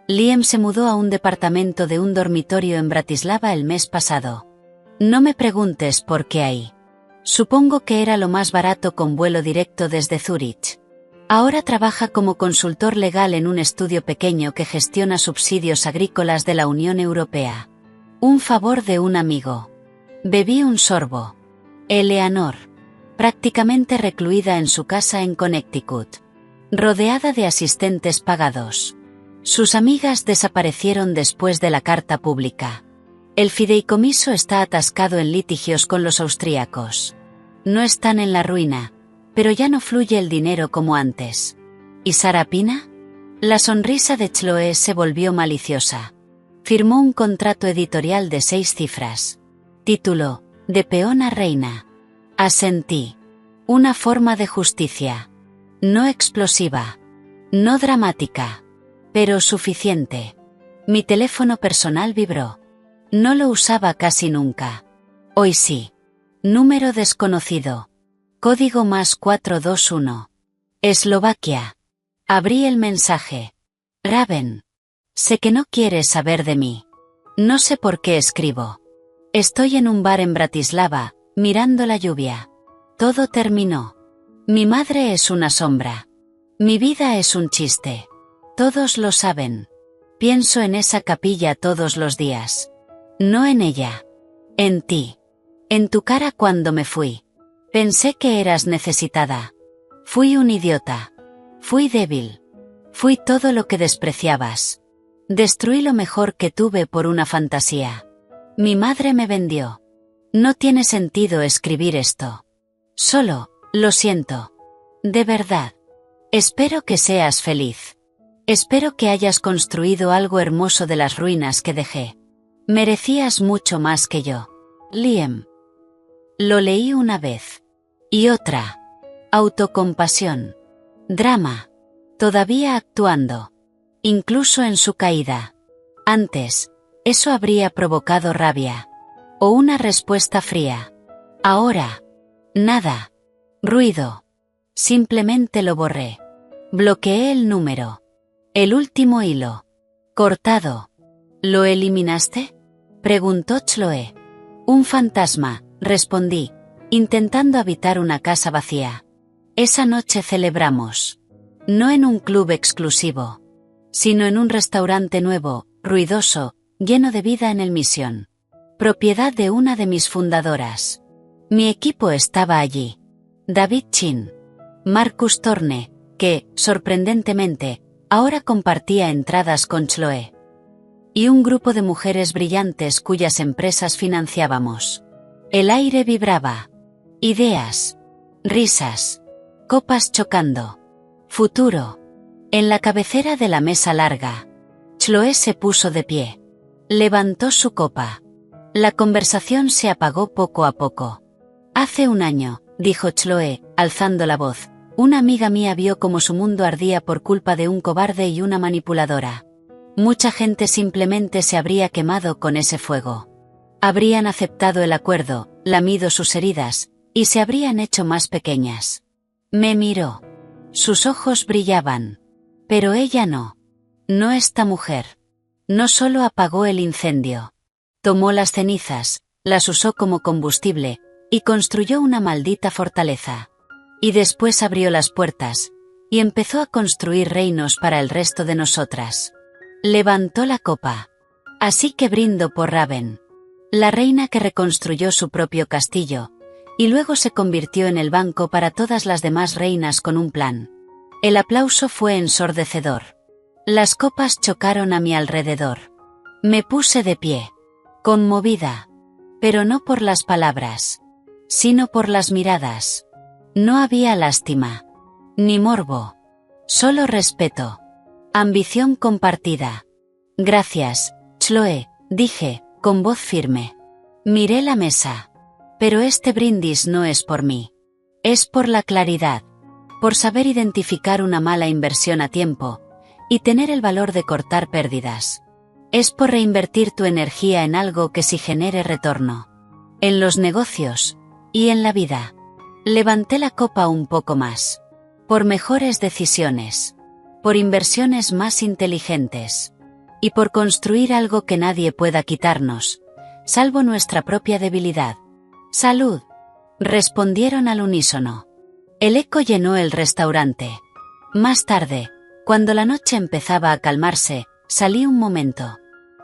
Liam se mudó a un departamento de un dormitorio en Bratislava el mes pasado. No me preguntes por qué ahí. Supongo que era lo más barato con vuelo directo desde Zúrich. Ahora trabaja como consultor legal en un estudio pequeño que gestiona subsidios agrícolas de la Unión Europea. Un favor de un amigo. Bebí un sorbo. Eleanor. Prácticamente recluida en su casa en Connecticut. Rodeada de asistentes pagados. Sus amigas desaparecieron después de la carta pública. El fideicomiso está atascado en litigios con los austríacos. No están en la ruina, pero ya no fluye el dinero como antes. ¿Y Sarapina? La sonrisa de Chloe se volvió maliciosa. Firmó un contrato editorial de 6 cifras. Título: De peón a reina. Asentí. Una forma de justicia. No explosiva. No dramática. Pero suficiente. Mi teléfono personal vibró. No lo usaba casi nunca. Hoy sí. Número desconocido. Código +421. Eslovaquia. Abrí el mensaje. Raven. Sé que no quieres saber de mí. No sé por qué escribo. Estoy en un bar en Bratislava, mirando la lluvia. Todo terminó. Mi madre es una sombra. Mi vida es un chiste. Todos lo saben. Pienso en esa capilla todos los días. No en ella. En ti. En tu cara cuando me fui. Pensé que eras necesitada. Fui un idiota. Fui débil. Fui todo lo que despreciabas. Destruí lo mejor que tuve por una fantasía. Mi madre me vendió. No tiene sentido escribir esto. Solo, lo siento. De verdad. Espero que seas feliz. Espero que hayas construido algo hermoso de las ruinas que dejé. Merecías mucho más que yo. Liam. Lo leí una vez. Y otra. Autocompasión. Drama. Todavía actuando. Incluso en su caída. Antes, eso habría provocado rabia. O una respuesta fría. Ahora. Nada. Ruido. Simplemente lo borré. Bloqueé el número. El último hilo. Cortado. ¿Lo eliminaste? Preguntó Chloe. Un fantasma, respondí, intentando habitar una casa vacía. Esa noche celebramos. No en un club exclusivo, sino en un restaurante nuevo, ruidoso, lleno de vida en el Mission. Propiedad de una de mis fundadoras. Mi equipo estaba allí. David Chin. Marcus Torne, que, sorprendentemente, ahora compartía entradas con Chloe. Y un grupo de mujeres brillantes cuyas empresas financiábamos. El aire vibraba. Ideas. Risas. Copas chocando. Futuro. En la cabecera de la mesa larga. Chloe se puso de pie. Levantó su copa. La conversación se apagó poco a poco. Hace un año, dijo Chloe, alzando la voz. Una amiga mía vio cómo su mundo ardía por culpa de un cobarde y una manipuladora. Mucha gente simplemente se habría quemado con ese fuego. Habrían aceptado el acuerdo, lamido sus heridas, y se habrían hecho más pequeñas. Me miró. Sus ojos brillaban. Pero ella no. No esta mujer. No solo apagó el incendio. Tomó las cenizas, las usó como combustible, y construyó una maldita fortaleza. Y después abrió las puertas, y empezó a construir reinos para el resto de nosotras. Levantó la copa. Así que brindo por Raven. La reina que reconstruyó su propio castillo, y luego se convirtió en el banco para todas las demás reinas con un plan. El aplauso fue ensordecedor. Las copas chocaron a mi alrededor. Me puse de pie. Conmovida. Pero no por las palabras, sino por las miradas. No había lástima. Ni morbo. Solo respeto. Ambición compartida. Gracias, Chloe, dije, con voz firme. Miré la mesa. Pero este brindis no es por mí. Es por la claridad. Por saber identificar una mala inversión a tiempo, y tener el valor de cortar pérdidas. Es por reinvertir tu energía en algo que sí genere retorno. En los negocios, y en la vida. Levanté la copa un poco más. Por mejores decisiones. Por inversiones más inteligentes. y por construir algo que nadie pueda quitarnos, salvo nuestra propia debilidad. «Salud», respondieron al unísono. El eco llenó el restaurante. Más tarde, cuando la noche empezaba a calmarse, salí un momento.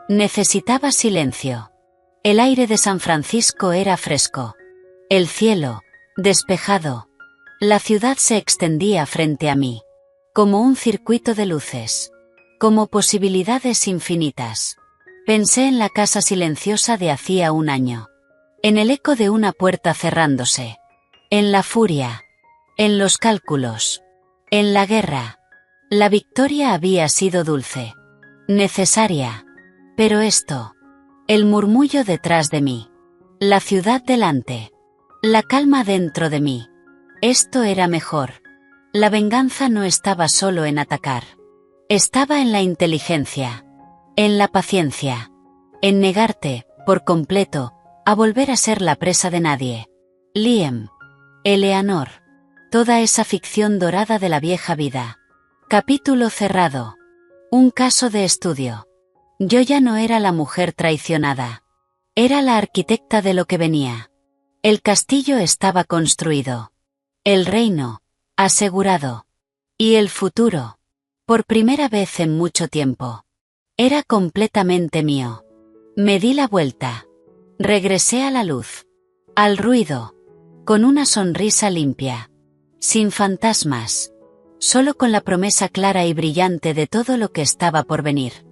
Necesitaba silencio. El aire de San Francisco era fresco. El cielo, despejado. La ciudad se extendía frente a mí, como un circuito de luces, como posibilidades infinitas. Pensé en la casa silenciosa de hacía un año, en el eco de una puerta cerrándose, en la furia, en los cálculos, en la guerra. La victoria había sido dulce, necesaria, pero esto, el murmullo detrás de mí, la ciudad delante, la calma dentro de mí, esto era mejor. La venganza no estaba solo en atacar. Estaba en la inteligencia, en la paciencia, en negarte, por completo, a volver a ser la presa de nadie. Liam, Eleanor, toda esa ficción dorada de la vieja vida. Capítulo cerrado. Un caso de estudio. Yo ya no era la mujer traicionada. Era la arquitecta de lo que venía. El castillo estaba construido. El reino, asegurado. Y el futuro, por primera vez en mucho tiempo, era completamente mío. Me di la vuelta. Regresé a la luz, al ruido, con una sonrisa limpia, sin fantasmas, solo con la promesa clara y brillante de todo lo que estaba por venir.